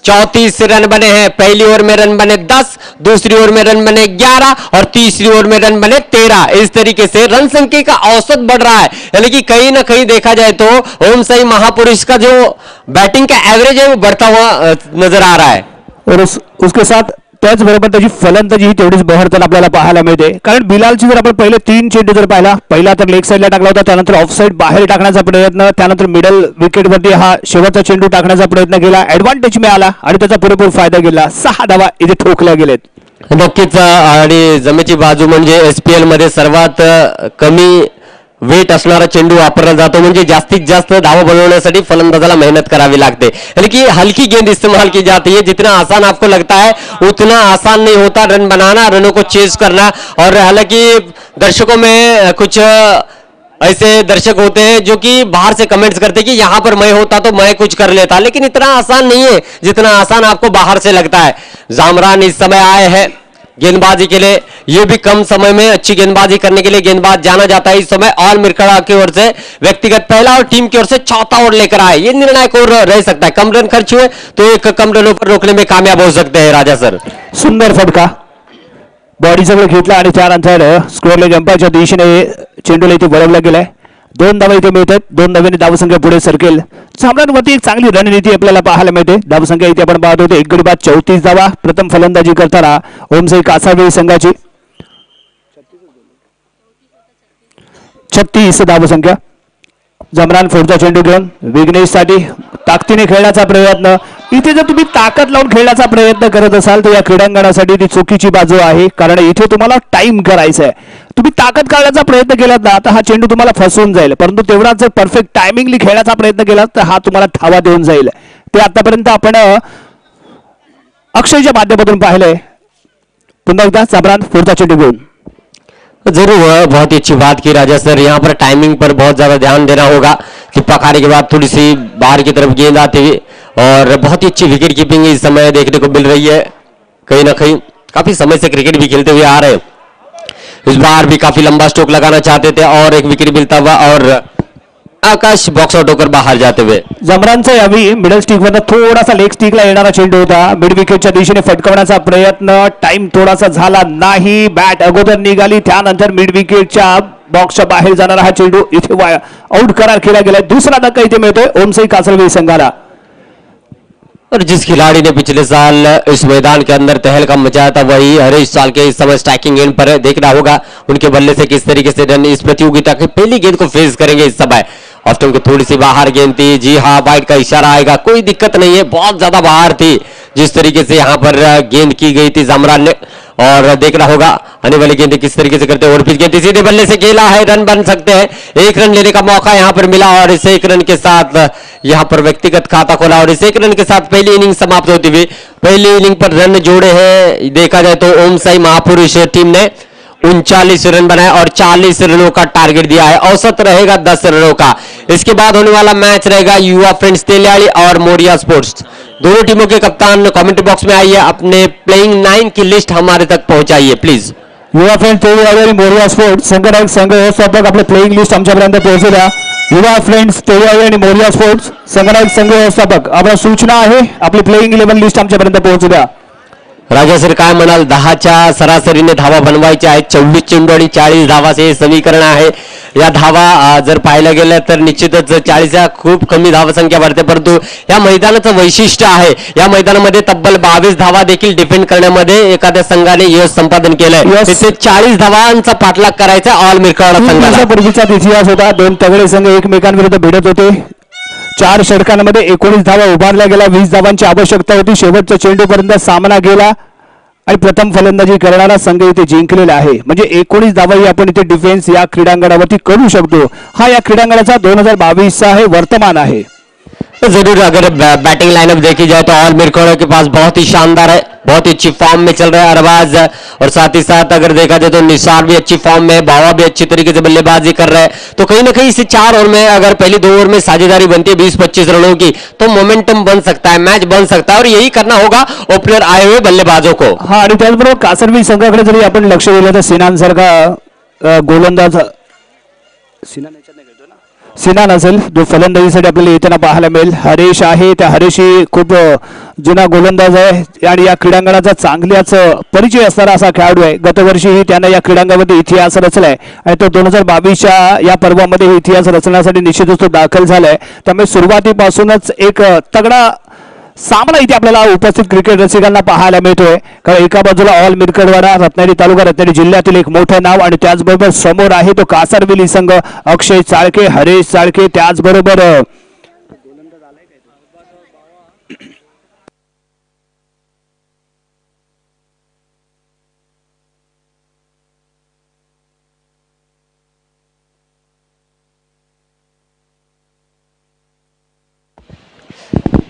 34 रन बने हैं। पहली ओवर में रन बने 10, दूसरी ओवर में रन बने 11 और तीसरी ओवर में रन बने 13। इस तरीके से रन संख्या का औसत बढ़ रहा है, यानी कि कहीं ना कहीं देखा जाए तो ओम साई महापुरुष का जो बैटिंग का एवरेज है वो बढ़ता हुआ नजर आ रहा है। और उसके साथ त्याचबरोबर त्याची फलंदाजी ही तेवढीच बहरताना आपल्याला पाहायला मिळते, कारण बिलालची जर आपण पहिले 3 चेंडू जर पाहिला, पहिला तर लेग साईडला टाकला होता, त्यानंतर ऑफ साईड बाहेर टाकण्याचा प्रयत्न, त्यानंतर मिडल विकेटवरती हा शेवटचा चेंडू टाकण्याचा प्रयत्न केला, ऍडव्हान्टेज मिळाला आणि त्याचा पुरेपूर फायदा घेतला। 6 धावा इथे ठोकल्या गेलेत। नक्कीच, आणि जमेची बाजू म्हणजे एसपीएल मध्ये सर्वात कमी वेट असणारा चेंडू वापरला जातो, म्हणजे जास्तीत जास्त धावा बनवण्यासाठी फलंदाजाला मेहनत करावी लागते, यानी कि हल्की गेंद इस्तेमाल की जाती है। जितना आसान आपको लगता है उतना आसान नहीं होता रन बनाना, रनों को चेज करना। और हालांकि दर्शकों में कुछ ऐसे दर्शक होते हैं जो कि बाहर से कमेंट्स करते हैं कि यहां पर मैं होता तो मैं कुछ कर लेता, लेकिन इतना आसान नहीं है जितना आसान आपको बाहर से लगता है। जामरान इस समय आए हैं गेंदबाजी के लिए, ये भी कम समय में अच्छी गेंदबाजी करने के लिए गेंदबाज जाना जाता है। इस समय ऑल मिरकाडा की ओर से व्यक्तिगत पहला और टीम की ओर से चौथा ओवर लेकर आए, ये निर्णायक ओवर रह सकता है। कम रन खर्च हुए तो एक कम रनों पर रोकने में कामयाब हो सकते हैं राजा सर। सुंदर फटका बॉडी जवळ घेतला आणि त्यानंतर स्क्वेअर लेग अंपायरच्या दिशेने चेंडूला इथे वळवला गेलाय। 2 धावा इथे मिळतात, 2 धावांनी धावसंख्या पुढे सरकेल। सामन्यांवरती एक चांगली रणनीती आपल्याला पाहायला मिळते। धावसंख्या इथे आपण पाहत होतो 1 गडी बाद 34 धावा। प्रथम फलंदाजी करताना ओम साई कासरवेली संघाची 36 धावसंख्या। जमरान पुढचा चेंडू घेऊन विघ्नेशसाठी ताकदीने खेळण्याचा प्रयत्न। इथे जर तुम्ही ताकद लावून खेळण्याचा प्रयत्न करत असाल तर या क्रीडांगणासाठी ती चुकीची बाजू आहे, कारण इथे तुम्हाला टाइम करायचा आहे। तुम्ही ताकद काढण्याचा प्रयत्न केलात ना तर हा चेंडू तुम्हाला फसवून जाईल, परंतु तेवढाच जर परफेक्ट टायमिंगली खेळण्याचा प्रयत्न केलात तर हा तुम्हाला धावा देऊन जाईल। ते आतापर्यंत आपण अक्षयच्या माध्यमातून पाहिलंय। पुन्हा एकदा जमरान पुढचा चेंडू घेऊन जरूर बहुत ही अच्छी बात की राजा सर। यहाँ पर टाइमिंग पर बहुत ज्यादा ध्यान देना होगा कि पकाने के बाद थोड़ी सी बाहर की तरफ गेंद आती हुई, और बहुत ही अच्छी विकेट कीपिंग इस समय देखने को मिल रही है। कहीं ना कहीं काफी समय से क्रिकेट भी खेलते हुए आ रहे हैं, इस बार भी काफी लंबा स्ट्रोक लगाना चाहते थे और एक विकेट मिलता हुआ और आकाश बॉक्स आउट होकर बाहर जाते हुए। जमरानचा यावी मिडल स्टिक वर थोडासा लेग स्टिकला येणारा चेंडू होता, मिड विकेटच्या दिशेने फटकवण्याचा प्रयत्न, टाइम थोडासा झाला नाही, बॅट अगोदर निघाली, त्यानंतर मिड विकेटच्या बॉक्सच्या बाहेर जाणारा हा चेंडू इथे आउट करार केला गेलाय। दुसरा धक्का इथे मिळतोय ओमसाई कासरवेली संघाला। और जिस खिलाड़ी ने पिछले साल इस मैदान के अंदर तहलका मचाया था वही हरीश सालके इस समय स्ट्राइकिंग एंड पर है। देखना होगा उनके बल्ले से किस तरीके से रन इस प्रतियोगिता की पहली गेंद को फेस करेंगे इस समय। ऑस्टन को थोड़ी सी बाहर गेंद थी, जी हाँ वाइड का इशारा आएगा, कोई दिक्कत नहीं है, बहुत ज्यादा बाहर थी जिस तरीके से यहाँ पर गेंद की गई थी जमरान ने। और देखना होगा आने वाली गेंद किस तरीके से करते हैं। और पिच गेंद सीधे बल्ले से खेला है, रन बन सकते हैं, एक रन लेने का मौका यहाँ पर मिला और इस एक रन के साथ यहाँ पर व्यक्तिगत खाता खोला और इस एक रन के साथ पहली इनिंग समाप्त होती हुई। पहली इनिंग पर रन जोड़े हैं देखा जाए तो ओमसाई महापुरुष टीम ने 39 रन बनाए और 40 रनों का टारगेट दिया है, औसत रहेगा 10 रनों का। इसके बाद होने वाला मैच रहेगा युवा फ्रेंड्स तेलियाड़ी और मोरिया स्पोर्ट्स। दोनों टीमों के कप्तान कमेंट बॉक्स में आइए, अपने प्लेइंग 9 की लिस्ट हमारे तक पहुंचाइए प्लीज। युवा फ्रेंड्स तेलियाडी आणि मोरिया स्पोर्ट्स संघटक संघ व्यवस्थापक आपले प्लेइंग लिस्ट आमच्यापर्यंत पोहोचू द्या। युवा फ्रेंड्स तेलियाडी आणि मोरिया स्पोर्ट्स संघटक संघ व्यवस्थापक आपल्या सूचना आहे, आपली प्लेइंग 11 लिस्ट आमच्यापर्यंत पोहोचू द्या। राजा सर काय म्हणाल, 10च्या सरासरीने धावा बनवायच्या आहेत, 24 चेंडू आणि 40 धावाचे हे समीकरण आहे। या धावा जर पाहायला गेलं तर निश्चितच 40 खूप कमी धावसंख्या भरते, परंतु या मैदानाचं वैशिष्ट्य आहे या मैदानामध्ये तब्बल 22 धावा देखील डिफेंड करण्यामध्ये एखाद्या संघाने यश संपादन केलंय। तिथे 40 धावांचा पाठलाग करायचा ऑल मिरकाडा संघाला। पूर्वीचा इतिहास होता, दोन तगडे संघ एकमेकांविरुद्ध भिडत होते, 4 षटकांमध्ये 19 धावा उभारल्या गेल्या, 20 धावांची आवश्यकता होती, शेवटच्या चेंडूपर्यंत सामना गेला आणि प्रथम फलंदाजी करणारा संघ इथे जिंकलेला आहे। म्हणजे 19 धावाही आपण इथे डिफेन्स या क्रीडांगणावरती करू शकतो। हा या क्रीडांगणाचा 2022 चा आहे, वर्तमान आहे। तो जरूर अगर बैटिंग लाइनअप देखी जाए तो ऑल मिरकोड़ा के पास बहुत ही शानदार है, बहुत ही अच्छी फॉर्म में चल रहा है अरबाज, और साथ ही साथ अगर देखा जाए तो निसार भी अच्छी फॉर्म में, बावा भी अच्छी तरीके से बल्लेबाजी कर रहे हैं। तो कहीं ना कहीं इसे 4 ओवर में अगर पहली 2 ओवर में साझेदारी बनती है 20-25 रनों की तो मोमेंटम बन सकता है, मैच बन सकता है और यही करना होगा ओपनर आए हुए बल्लेबाजों को। हा, आणि त्याचबरोबर कासरवी संघाकडे जरी आपण लक्ष दिलं तर सिनान सारखा गोलंदाज सिनान असेल जो फलंदाजीसाठी आपल्याला येताना पाहायला मिळेल। हरेश आहे, त्या हरेश ही खूप जुना गोलंदाज आहे आणि या क्रीडांगणाचा चांगल्याच परिचय असणारा असा खेळाडू आहे। गतवर्षीही त्याने या क्रीडांगणामध्ये इतिहास रचलाय आणि तो 2022च्या या पर्वामध्ये इतिहास रचण्यासाठी निश्चितच तो दाखल झालाय। त्यामुळे सुरुवातीपासूनच एक तगडा सामना इथे आपल्याला उपस्थित क्रिकेट रसिकांना पाहायला मिळतोय। कारण एका बाजूला ऑल मिरकडवाडा रत्नागिरी तालुका रत्नागिरी जिल्ह्यातील एक मोठं नाव आणि त्याचबरोबर समोर आहे तो कासरवेली संघ, अक्षय चाळके, हरेश चाळके, त्याचबरोबर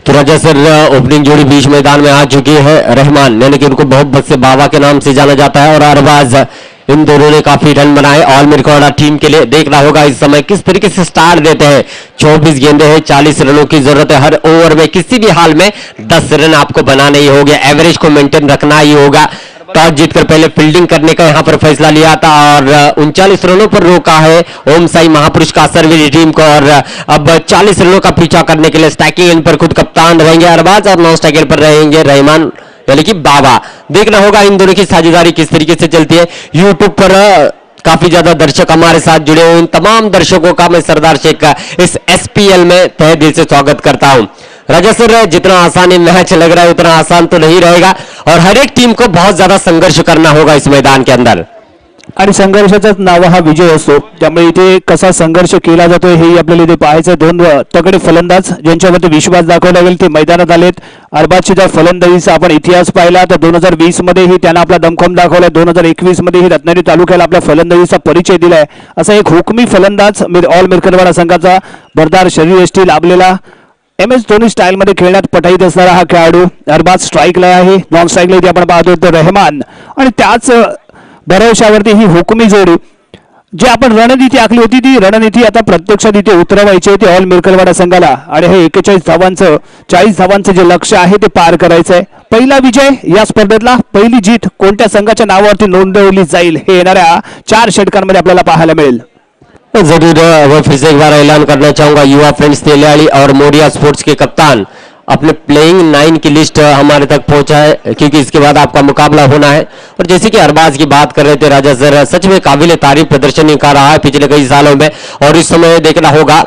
तो राजा सर ओपनिंग जोड़ी बीच मैदान में आ चुकी है, रहमान यानी कि उनको मोहब्बत से बाबा के नाम से जाना जाता है और अरबाज, इन दोनों ने काफी रन बनाए ऑल मिरकोड़ा टीम के लिए। देखना होगा इस समय किस तरीके से स्टार्ट देते हैं। 24 गेंदें हैं, 40 रनों की जरूरत है, हर ओवर में किसी भी हाल में 10 रन आपको बनाने ही होगा, एवरेज को मेंटेन रखना ही होगा। टॉस जीतकर पहले फील्डिंग करने का यहां पर फैसला लिया था और 39 रनों पर रोका है ओमसाई महापुरुष कासरवेली टीम को और अब 40 रनों का पीछा करने के लिए स्ट्राइकिंग एंड पर खुद कप्तान रहेंगे अरबाज और नॉन स्ट्राइकिंग पर रहेंगे रहमान यानी कि बाबा। देखना होगा इन दोनों की साझेदारी किस तरीके से चलती है। यूट्यूब पर काफी ज्यादा दर्शक हमारे साथ जुड़े हुए, उन तमाम दर्शकों का मैं सरदार शेख का इस SPL में तहे दिल से स्वागत करता हूं। राजा सर जितना आसान ये मैच लग रहा है उतना आसान तो नहीं रहेगा और हर एक टीम को बहुत ज्यादा संघर्ष करना होगा इस मैदान के अंदर आणि संघर्षाचाच नाव हा विजय असतो। त्यामुळे इथे कसा संघर्ष केला जातो हे आपल्याला इथे पाहायचं। दोन तगडे फलंदाज ज्यांच्यावरती विश्वास दाखवला गेला ते मैदानात आलेत। अरबाजची जर फलंदाजीचा आपण इतिहास पाहिला तर 2020 मध्येही त्यानं आपला दमखम दाखवला, 2021 मध्येही रत्नागिरी तालुक्याला आपल्या फलंदाजीचा परिचय दिलाय। असा एक हुकमी फलंदाज ऑल मिरकडवाडा संघाचा भरदार शरीरयष्टी लाभलेला MS धोनी स्टाईल मध्ये खेळण्यात पटाईत असणारा हा खेळाडू। अरबाज स्ट्राईकला आहे, नॉन स्ट्राईकला इथे आपण पाहतोय तर रहमान आणि त्याच भरवशावरती ही हुकुमी जोडी जी आपण रणनीती आखली होती ती रणनीती आता प्रत्यक्षात इथे उतरवायची आहे. ते ऑल मिरकलवाडा संघाला आणि हे 40 धावांचं जे लक्ष्य आहे ते पार करायचं आहे. पहिला विजय या स्पर्धेतला, पहिली जीत कोणत्या संघाच्या नावावरती नोंदवली जाईल हे येणाऱ्या 4 षटकांमध्ये आपल्याला पाहायला मिळेल. जरूर वो फिर से एक बार ऐलान करना चाहूंगा, युवा फ्रेंड्स तेलियाड़ी और मोडिया स्पोर्ट्स के कप्तान अपने प्लेइंग 9 की लिस्ट हमारे तक पहुंचा है, क्योंकि इसके बाद आपका मुकाबला होना है. और जैसे कि अरबाज की बात कर रहे थे राजा सर, सच में काबिल तारीफ प्रदर्शन निकाल रहा है पिछले कई सालों में. और इस समय देखना होगा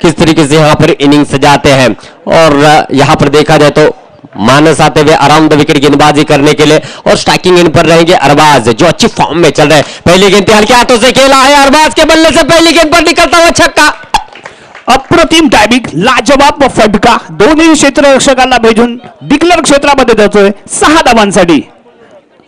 किस तरीके से यहाँ पर इनिंग सजाते हैं. और यहाँ पर देखा जाए तो मानस आते हुए आराम द विकेट गेंदबाजी करने के लिए, और स्ट्राइकिंग इन पर रहेंगे अरबाज जो अच्छी फॉर्म में चल रहे हैं. पहली गेंद हल्के हाथों से खेला है अरबाज के बल्ले से, पहली गेंद पर निकलता हुआ छक्का. अप्रतिम टायमिंग, लाजवाब फटका, दोन्ही क्षेत्ररक्षकांना भेजून डिक्लेअर क्षेत्रामध्ये जातोय 6 धावांसाठी.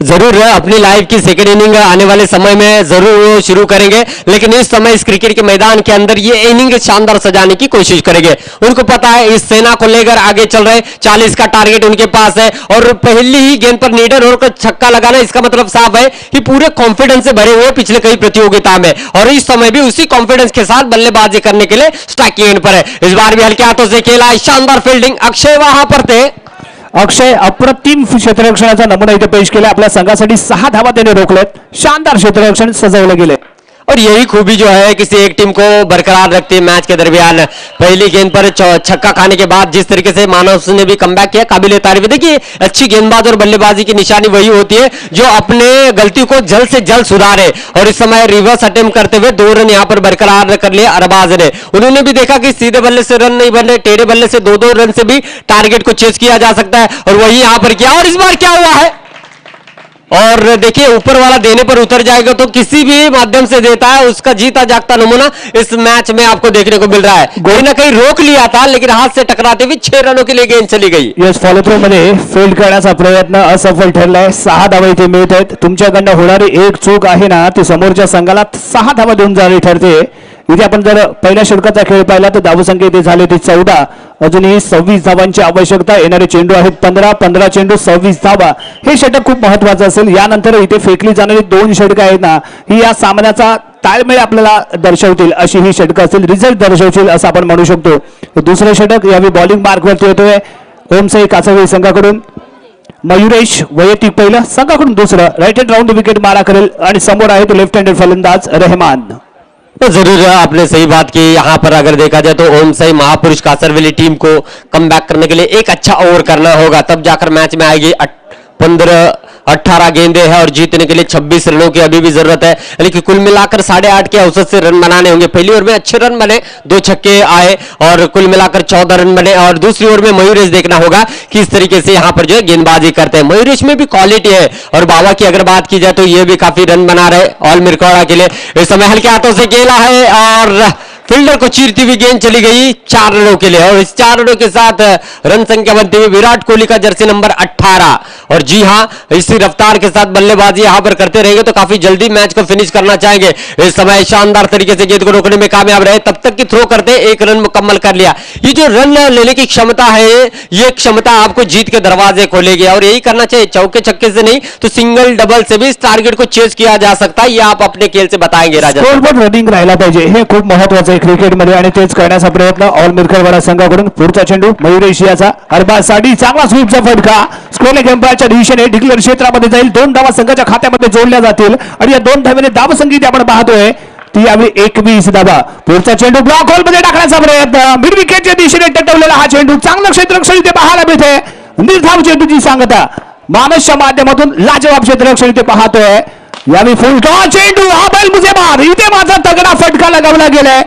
जरूर अपनी लाइफ की सेकंड इनिंग आने वाले समय में जरूर शुरू करेंगे, लेकिन इस समय इस क्रिकेट के मैदान के अंदर ये इनिंग शानदार सजाने की कोशिश करेंगे. उनको पता है इस सेना को लेकर आगे चल रहे, 40 का टारगेट उनके पास है. और पहली ही गेंद पर नीडर होकर छक्का लगाना, इसका मतलब साफ है कि पूरे कॉन्फिडेंस से भरे हुए पिछले कई प्रतियोगिता में, और इस समय भी उसी कॉन्फिडेंस के साथ बल्लेबाजी करने के लिए स्ट्राइकिंग एंड पर है. इस बार भी हल्के हाथों से खेला, शानदार फील्डिंग, अक्षय वहां पर थे. अक्षय अप्रतिम क्षेत्ररक्षणाचा नमुना इथे पेश केला. आपल्या संघासाठी 6 धावा त्याने रोखलेत. शानदार क्षेत्ररक्षण सजवले गेले. और यही खूबी जो है किसी एक टीम को बरकरार रखती है मैच के दरमियान. पहली गेंद पर छक्का खाने के बाद जिस तरीके से मानस ने भी कमबैक किया, काबिल तारीफ. देखिए अच्छी गेंदबाज और बल्लेबाजी की निशानी वही होती है जो अपने गलती को जल्द से जल्द सुधारे. और इस समय रिवर्स अटेम्प्ट करते हुए 2 रन यहां पर बरकरार कर लिए अरबाज ने. उन्होंने भी देखा कि सीधे बल्ले से रन नहीं बने, टेढ़े बल्ले से 2-2 रन से भी टारगेट को चेस किया जा सकता है, और वही यहां पर किया. और इस बार क्या हुआ है, और देखिए ऊपर वाला देने पर उतर जाएगा तो किसी भी माध्यम से देता है, उसका जीता जागता नमूना इस मैच में आपको देखने को मिल रहा है. कहीं ना कहीं रोक लिया था, लेकिन हाथ से टकराते हुए 6 रनों के लिए गेंद चली गई. यस, फॉलो थ्रो मध्ये फील्ड करण्याचा प्रयत्न असफल ठरलाय. 6 धावा इथे मिळत आहेत. तुमच्याकडनं होणारी एक चूक आहे ना, ती समोरच्या संघाला 6 धावा देऊन जावी ठरते. इथे आपण जर पहिल्या षटकाचा खेळ पाहिला तर धावसंख्या इथे झाली ती 14. अजूनही 26 धावांची आवश्यकता. येणारे चेंडू आहेत 15 चेंडू 26 धावा. हे षटक खूप महत्वाचं असेल. यानंतर इथे फेकली जाणारी 2 षटकं आहेत ना, ही या सामन्याचा ताळमेळ आपल्याला दर्शवतील अशी ही षटकं असतील, रिझल्ट दर्शवतील असं आपण म्हणू शकतो. दुसरं षटक यावेळी बॉलिंग मार्कवरती येतोय ओमसाई कासरवेली संघाकडून. मयुरेश वैयक्तिक पहिलं, संघाकडून दुसरं. राईट हँड राऊंड विकेट मारा करेल आणि समोर आहे तो लेफ्ट हँडेड फलंदाज रहमान. तो जरूर आपने सही बात की. यहाँ पर अगर देखा जाए तो ओमसाई महापुरुष कासरवेली टीम को कमबैक करने के लिए एक अच्छा ओवर करना होगा, तब जाकर मैच में आएगी. 18 गेंदे हैं और जीतने के लिए 26 रनों की अभी भी जरूरत है, लेकिन कुल मिलाकर 8.5 के औसत से रन बनाने होंगे. पहली ओवर में अच्छे रन बने, 2 छक्के आए और कुल मिलाकर 14 रन बने. और दूसरी ओवर में मयूरेश देखना होगा कि इस तरीके से यहाँ पर जो है गेंदबाजी करते हैं. मयूरेश में भी क्वालिटी है, और बाबा की अगर बात की जाए तो ये भी काफी रन बना रहे ऑल मिरकौड़ा के लिए. इस समय हल्के हाथों से खेला है और फील्डर को चीरती हुई गेंद चली गई 4 रनों के लिए. और इस 4 रनों के साथ रन संख्या बनती हुई विराट कोहली का जर्सी नंबर 18. और जी हां, इसी रफ्तार के साथ बल्लेबाजी यहां पर करते रहेंगे तो काफी जल्दी मैच को फिनिश करना चाहेंगे. इस समय शानदार तरीके से गेंद को रोकने में कामयाब रहे, तब तक की थ्रो करते 1 रन मुकम्मल कर लिया. ये जो रन लेने की क्षमता है, ये क्षमता आपको जीत के दरवाजे खोलेगी, और यही करना चाहिए. चौके छक्के से नहीं तो सिंगल डबल से भी इस टारगेट को चेस किया जा सकता है. ये आप अपने खेल से बताएंगे राजा. स्कोरबोर्ड रनिंग राहिला पाहिजे, हे खूप महत्वाचं आहे क्रिकेटमध्ये, आणि तेच करण्याचा प्रयत्न ऑल मिरकलवाडा संघाकडून. पुढचा चेंडू मयुरेशियाचा अरबाजसाठी चांगला स्वीपचा फटका स्कोरलेग एम्पायरच्या दिशेने डिक्लेअर क्षेत्रामध्ये जाईल. 2 धावा संघाच्या खात्यामध्ये जोडल्या जातील, आणि या 2 धावेने धावसंख्या आपण पाहतोय ती यावेळी 21 धावा. पुढचा चेंडू ब्लॉक होलमध्ये टाकण्याचा प्रयत्न, मिड विकेटच्या दिशेने टटवलेला हा चेंडू, चांगलं क्षेत्ररक्षण इथे पाहायला मिळते. निर्धाव चेंडूची सांगता मानसच्या माध्यमातून लाजवाब क्षेत्ररक्षण इथे पाहतोय. यावेळी फुल टॉस चेंडू, हा बैल मुझे मार, इथे माझा तगडा फटका लगावला गेलाय,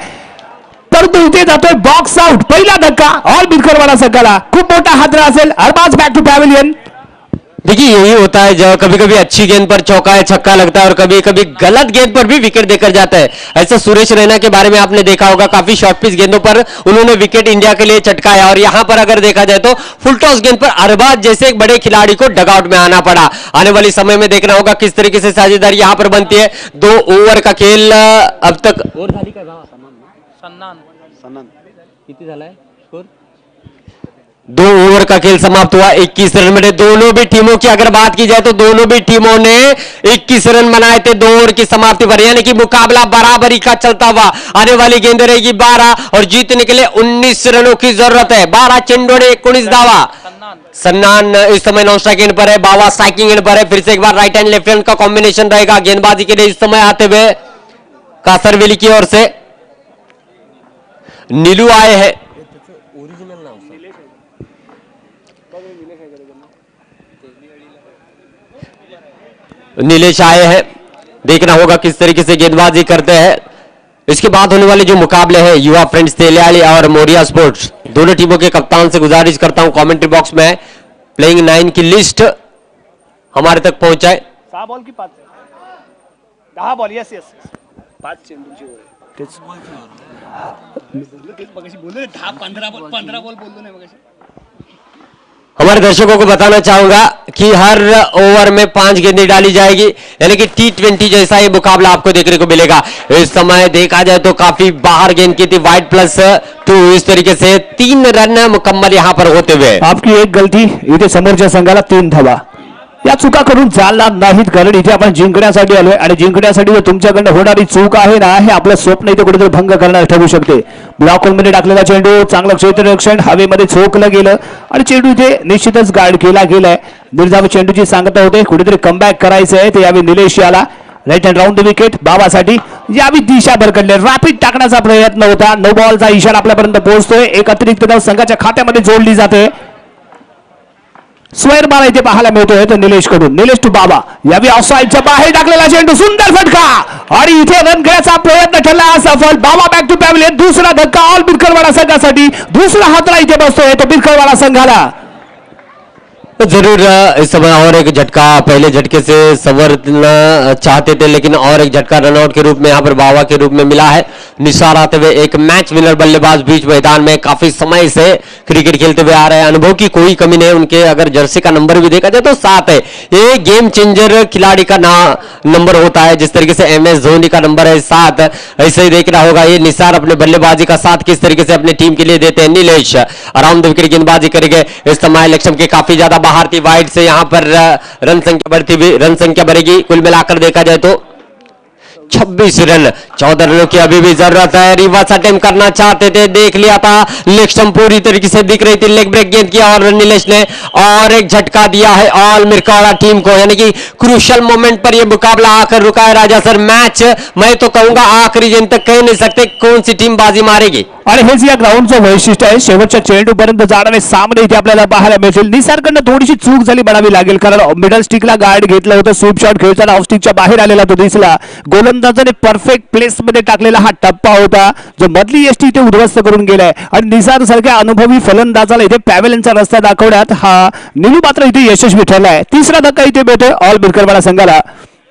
परंतु इथे जातोय बॉक्स आउट. पहिला धक्का ऑल मिरकलवाडा संघाला. खूप मोठा हादरा असेल. Arbaaz back to pavilion. देखिए यही होता है, जब कभी कभी अच्छी गेंद पर चौका या छक्का लगता है और कभी कभी गलत गेंद पर भी विकेट देकर जाता है. ऐसा सुरेश रैना के बारे में आपने देखा होगा, काफी शॉर्ट पिच गेंदों पर उन्होंने विकेट इंडिया के लिए चटकाया. और यहां पर अगर देखा जाए तो फुल टॉस गेंद पर अरबाज जैसे एक बड़े खिलाड़ी को डगआउट में आना पड़ा. आने वाले समय में देखना होगा किस तरीके से साझेदारी यहां पर बनती है. 2 ओवर का खेल अब तक. 2 ओवर का खेल समाप्त हुआ 21 रन बने। दोनों भी टीमों की अगर बात की जाए तो दोनों भी टीमों ने 21 रन बनाए थे 2 ओवर की समाप्ति पर, यानी कि मुकाबला बराबरी का चलता हुआ। आने वाली गेंद रहेगी 12 और जीतने के लिए 19 रनों की जरूरत है। 12 चेंडों ने 19 दावा। सन्नान इस समय नॉन स्ट्राइक एंड पर है, बाबा स्ट्राइकिंग एंड पर है। फिर से एक बार राइट हैंड लेफ्ट हैंड का कॉम्बिनेशन रहेगा गेंदबाजी के लिए इस समय आते हुए कासरवेली की ओर से नीलू आए हैं। नीलेश आए हैं, देखना होगा किस तरीके से गेंदबाजी करते हैं। इसके बाद होने वाले जो मुकाबले हैं युवा फ्रेंड्स तेलियाली और मोरिया स्पोर्ट्स, दोनों टीमों के कप्तान से गुजारिश करता हूं कमेंट्री बॉक्स में प्लेइंग 9 की लिस्ट हमारे तक पहुंचाए। 6 बॉल की 5 10 बॉल यस यस 5 चेंडूची ओव्हर तेच बोलले 10 15 बॉल बोललो नाही मगाशी। हमारे दर्शकों को बताना चाहूंगा कि हर ओवर में 5 गेंदें डाली जाएगी, यानी कि T20 जैसा ये मुकाबला आपको देखने को मिलेगा। इस समय देखा जाए तो काफी बाहर गेंद की थी, वाइड +2 इस तरीके से 3 रन मुकम्मल यहां पर होते हुए। आपकी एक गलती, इथे समोरच्या संघाला 3 धावा। या चुका करून चालणार नाहीत, कारण इथे आपण जिंकण्यासाठी आलोय आणि जिंकण्यासाठी जर तुमच्याकडनं होणारी चूक आहे ना, हे आपलं स्वप्न इथे कुठेतरी भंग करणार ठरू शकते। ब्लॉक होलमध्ये टाकलेला चेंडू, चांगलं क्षेत्ररक्षण, हवेमध्ये झोकलं गेलं आणि चेंडू इथे निश्चितच गार्ड केला गेलाय। निर्धाव चेंडूची सांगता होते, कुठेतरी कमबॅक करायचं आहे, ते यावेळी निलेश याला right hand round the wicket बाबासाठी यावी दिशा भरकडले रॅपिड टाकण्याचा प्रयत्न होता। नो बॉलचा इशारा आपल्यापर्यंत पोहोचतोय, एक अतिरिक्त धाव संघाच्या खात्यामध्ये जोडली जाते। स्क्वेअर बार इथे पाहायला मिळतोय तर निलेश कडून, निलेश टू बाबा यावी ऑफसाईडच्या बाहेर टाकलेला चेंडू, सुंदर फटका आणि इथे रन घेण्याचा प्रयत्न ठरला सफल। बाबा बॅक टू पॅव्हलियन, दुसरा धक्का ऑल बिरकरवाडा संघासाठी, दुसरा हातला इथे बसतोय तो बिरकरवाडा संघाला। जरूर इस समय और एक झटका, पहले झटके से संवरना चाहते थे लेकिन और एक झटका रनआउट के रूप में यहां पर बाबा के रूप में मिला है। निशार आते हुए एक मैच विनर बल्लेबाज बीच मैदान में काफी समय से क्रिकेट खेलते हुए आ रहे हैं, अनुभव की कोई कमी नहीं। उनके अगर जर्सी का नंबर भी देखा जाए तो 7 है। ये गेम चेंजर खिलाड़ी का नंबर होता है, जिस तरीके से MS धोनी का नंबर है 7, ऐसे ही देखना होगा ये निशार अपने बल्लेबाजी का साथ किस तरीके से अपने टीम के लिए देते हैं। नीलेश अराउंड द विकेट गेंदबाजी करेंगे, इस समय लक्ष्म के काफी ज्यादा बाहर थी, वाइड से यहां पर रन संख्या बढ़ती हुई, रन संख्या बढ़ेगी। कुल मिलाकर देखा जाए तो 26 रन, 14 रनों की अभी भी जरूरत है। रिवर्स अटेम्प्ट करना चाहते थे, देख लिया था लक्ष्म, पूरी तरीके से दिख रही थी, लेग ब्रेक गेंद किया और नीलेश ने और एक झटका दिया है ऑल मिरकाड़ा टीम को, यानी कि क्रूशियल मोमेंट पर यह मुकाबला आकर रुका है। राजा सर, मैच मैं तो कहूंगा आखिरी गेंद तक कह नहीं सकते कौन सी टीम बाजी मारेगी, आणि हेच या ग्राउंडचं वैशिष्ट्य आहे। शेवटच्या चेंडूपर्यंत जाणारे सामने इथे आपल्याला पाहायला मिळतील। निसर्गकडनं थोडीशी चूक झाली म्हणावी लागेल, कारण मिडल स्टिकला गार्ड घेतलं होतं, स्वीप शॉट खेळताना ऑफ स्टिकच्या बाहेर आलेला तो दिसला। गोलंदाजाने परफेक्ट प्लेस मध्ये टाकलेला हा टप्पा होता, जो मधली यष्टी इथे उद्ध्वस्त करून गेलाय आणि निसार सारख्या अनुभवी फलंदाजाला इथे पॅव्हलियनचा रस्ता दाखवण्यात हा नीलू मात्र इथे यशस्वी ठरलाय। तिसरा धक्का इथे मिळतोय ऑल बिरकरवाडा संघाला।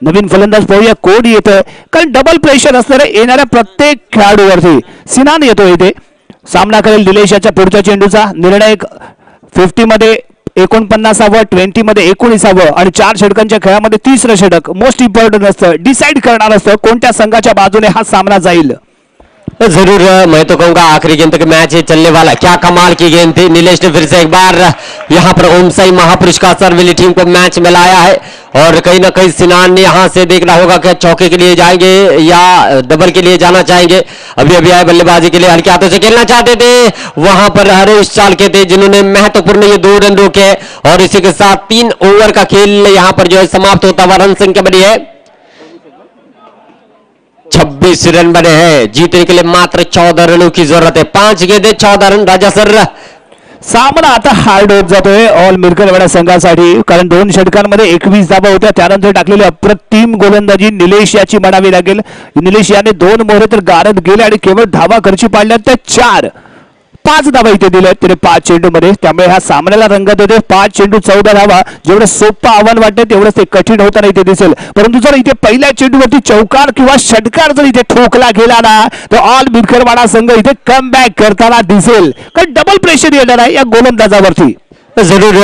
नवीन फलंदाज पाहूया कोड येतोय, कारण डबल प्रेशर असणाऱ्या येणाऱ्या प्रत्येक खेळाडूवरती सिनान येतोय इथे। सामना करेल निलेश याच्या पुढच्या चेंडूचा। निर्णायक 50 मध्ये 49वा, 20 मध्ये 19वा आणि 4 षटकांच्या खेळामध्ये 30रं षटक मोस्ट इम्पॉर्टंट असतं, डिसाइड करणार असतं कोणत्या संघाच्या बाजूने हा सामना जाईल। जरूर मैं तो कहूंगा आखिरी गेंद तक मैच है चलने वाला। क्या कमाल की गेंद थी, नीलेश ने फिर से एक बार यहां पर ओम साई महापुरुष कासरवेली टीम को मैच में लाया है और कहीं ना कहीं सिनान ने यहां से देखना होगा कि चौके के लिए जाएंगे या डबल के लिए जाना चाहेंगे। अभी अभी आए बल्लेबाजी के लिए, हल्के हाथों से खेलना चाहते थे, वहां पर हरीश चालके थे जिन्होंने महत्वपूर्ण ये 2 रन रोके और इसी के साथ 3 ओवर का खेल यहां पर जो है समाप्त होता हुआ। रन संख्या बनी है 26 रन बने हैं, जीतने के लिए मात्र 14 रनों की जरूरत है। 5 गेंदें 14 रन। राजा सर, सामना आता हार्ड होत जातोय ऑल मिरकरवाडा संघासाठी, कारण 2 षटकांमध्ये 21 धावा होत्या, त्यानंतर टाकलेली अप्रतिम गोलंदाजी निलेश याची म्हणावी लागेल। निलेश याने 2 मोहरे तर गारद गेले आणि केवळ धावा खर्ची पाडल्या त्या 4, 5 धावा इथे दिल्या तिने 5 चेंडूमध्ये, त्यामुळे हा सामन्याला रंगत होते। 5 चेंडू 14 धावा, जेवढं सोपं आव्हान वाटतं तेवढंच ते कठीण होताना इथे दिसेल। परंतु जर इथे पहिल्या चेंडूवरती चौकार किंवा षटकार जर इथे ठोकला गेला ना, तर ऑल बिरकरवाडा संघ इथे कम बॅक करताना दिसेल, कारण डबल प्रेशर येणार आहे या गोलंदाजावरती। जरूर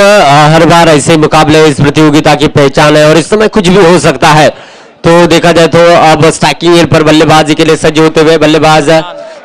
हर बार ऐसे मुकाबले इस प्रतियोगिता की पहचान है और इस समय कुछ भी हो सकता है। तो देखा जाए तो अब स्ट्राइकिंग एयर पर बल्लेबाजी के लिए सज्ज होते हुए बल्लेबाज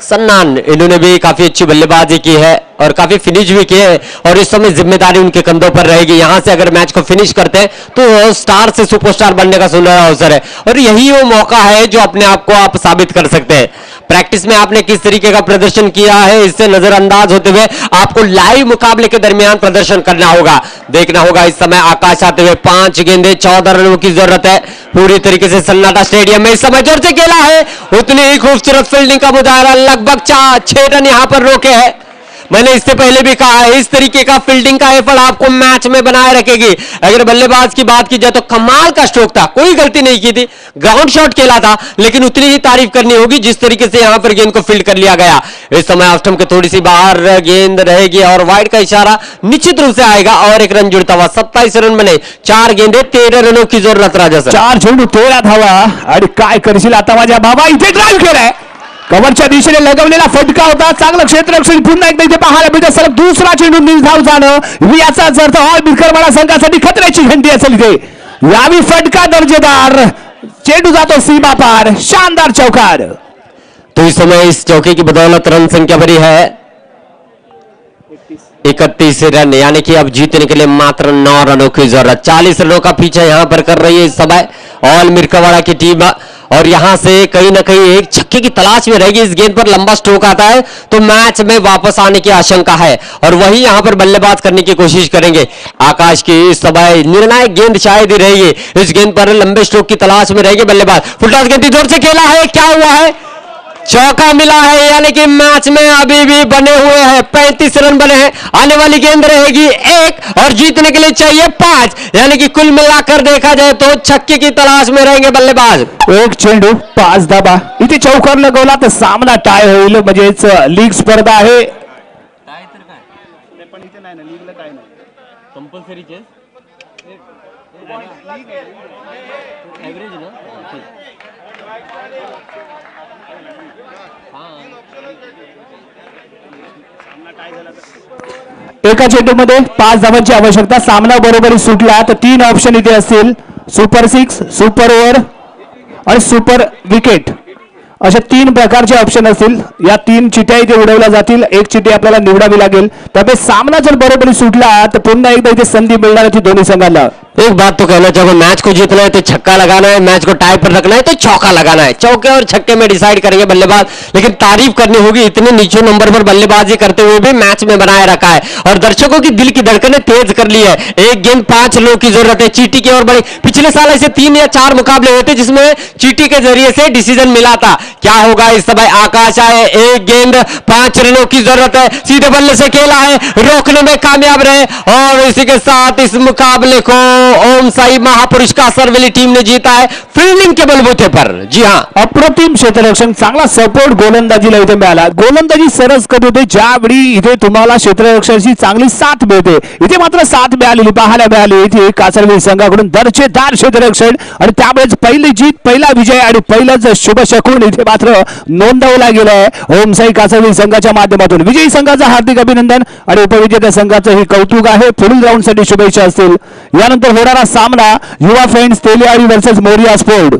सन्नान, इन्होंने भी काफी अच्छी बल्लेबाजी की है और काफी फिनिश भी किए हैं और इस समय जिम्मेदारी उनके कंधों पर रहेगी। यहां से अगर मैच को फिनिश करते हैं तो स्टार से सुपरस्टार बनने का सुनहरा अवसर है और यही वो मौका है जो अपने आप को आप साबित कर सकते हैं। प्रैक्टिस में आपने किस तरीके का प्रदर्शन किया है इससे नजरअंदाज होते हुए आपको लाइव मुकाबले के दरमियान प्रदर्शन करना होगा, देखना होगा। इस समय आकाश आते हुए 5 गेंदें 14 रनों की जरूरत है। पूरी तरीके से सन्नाटा स्टेडियम में इस समय जोर से खेला है, उतनी ही खूबसूरत फील्डिंग का मुजाहरा, लगभग 6 रन यहां पर रोके हैं। मैंने इससे पहले भी कहा है इस तरीके का फील्डिंग का एफर्ट आपको मैच में बनाए रखेगी। अगर बल्लेबाज की बात की जाए तो कमाल का स्ट्रोक था, कोई गलती नहीं की थी, ग्राउंड शॉट खेला था, लेकिन उतनी ही तारीफ करनी होगी जिस तरीके से यहां पर गेंद को फील्ड कर लिया गया। इस समय ऑफ स्टंप के थोड़ी सी बाहर गेंद रहेगी और वाइड का इशारा निश्चित रूप से आएगा और एक रन जुड़ता हुआ 27 रन बने, 4 गेंदे 13 रनों की जरूरत राजा सर। 4 चेंडू 13 धावा आणि काय करशील आता माझ्या बाबा, इथे ड्राईव्ह केलाय, कव्हरच्या दिशेने लगवलेला फटका होता, चांगलं क्षेत्ररक्षण, पुन्हा एकदा इथे पाहायला मिळतं, सलग दुसरा चेंडू निर्धाव जाणं, याचाच अर्थ ऑल बिरकरवाडा संघासाठी खतऱ्याची घंटी असेल इथे। यावी फटका दर्जेदार, चेंडू जातो सीमा पार, शानदार चौकार। तो इस समय इस चौके की बदौलत रन संख्या बड़ी है 31 रन, यानी कि अब जीतने के लिए मात्र 9 रनों की जरूरत। 40 रनों का पीछा यहां पर कर रही है इस समय ऑल मिरकावाड़ा की टीम और यहां से कहीं ना कहीं एक छक्के की तलाश में रहेगी। इस गेंद पर लंबा स्ट्रोक आता है तो मैच में वापस आने की आशंका है और वही यहां पर बल्लेबाज करने की कोशिश करेंगे। आकाश की इस समय निर्णायक गेंद शायद ही रहेगी, इस गेंद पर लंबे स्ट्रोक की तलाश में रहेंगे बल्लेबाज। फुलटॉस गेंद जोर से खेला है, क्या हुआ है, चौका मिला है, यानी कि मैच में अभी भी बने हुए हैं, 35 रन बने हैं। आने वाली गेंद रहेगी 1 और जीतने के लिए चाहिए 5, यानी कि कुल मिलाकर देखा जाए तो छक्के की तलाश में रहेंगे बल्लेबाज। एक चेंडू 5 धाबा, इथे चौकार लगवला तर सामना टाय होईल, म्हणजेच लीग स्पर्धा आहे। एका चेंडूमध्ये 5 धावांची आवश्यकता, सामना बरोबरी सुटला तर 3 ऑप्शन इथे असतील, सुपर 6, सुपर ओव्हर आणि सुपर विकेट, अशा 3 प्रकारचे ऑप्शन असतील। या 3 चिट्या इथे उडवल्या जातील, एक चिठी आपल्याला निवडावी लागेल, त्यामुळे सामना जर बरोबरी सुटला तर पुन्हा एकदा इथे संधी मिळणार आहे दोन्ही संघांना। एक बात तो कहना चाहूंगा, मैच को जीतना है तो छक्का लगाना है, मैच को टाई पर रखना है तो चौका लगाना है। चौके और छक्के में डिसाइड करेंगे बल्लेबाज, लेकिन तारीफ करनी होगी इतने नीचे नंबर पर बल्लेबाजी करते हुए भी मैच में बनाए रखा है और दर्शकों की दिल की धड़कनें तेज कर ली है। एक गेंद 5 रनों की जरूरत है, चीटी की ओर बढ़ी। पिछले साल ऐसे 3 या 4 मुकाबले हुए थे जिसमें चीटी के जरिए से डिसीजन मिला था। क्या होगा इस समय, आकाश आए, एक गेंद 5 रनों की जरूरत है, सीधे बल्ले से खेला है, रोकने में कामयाब रहे और इसी के साथ इस मुकाबले को ओम साई महापुरुष कासरवेली टीम ने जीता है फील्डिंग के बलबूते पर। जी हां, अप्रतिम क्षेत्ररक्षण, चांगला सपोर्ट गोलंदाजीला इथे मिळाला। गोलंदाजी सरस करत होते, ज्यावेळी इथे तुम्हाला क्षेत्ररक्षणाची चांगली साथ मिळते, इथे मात्र साथ मिळालेली पाहायला मिळाली। इथे कासरवेली संघाकडून दर्जेदार क्षेत्ररक्षण आणि त्यामुळेच पहिली जीत, पहिला विजय आणि पहिलाच शुभ शकून इथे मात्र नोंदवला गेलाय ओम साई कासरवेली संघाच्या माध्यमातून। विजयी संघाचं हार्दिक अभिनंदन आणि उपविजेत्या संघाचं ही कौतुक आहे। पुढील राऊंडसाठी शुभेच्छा असतील। यानंतर होणारा सामना युवा फ्रेंड्स तेलियाडी वर्सेस मोरिया स्पोर्ट।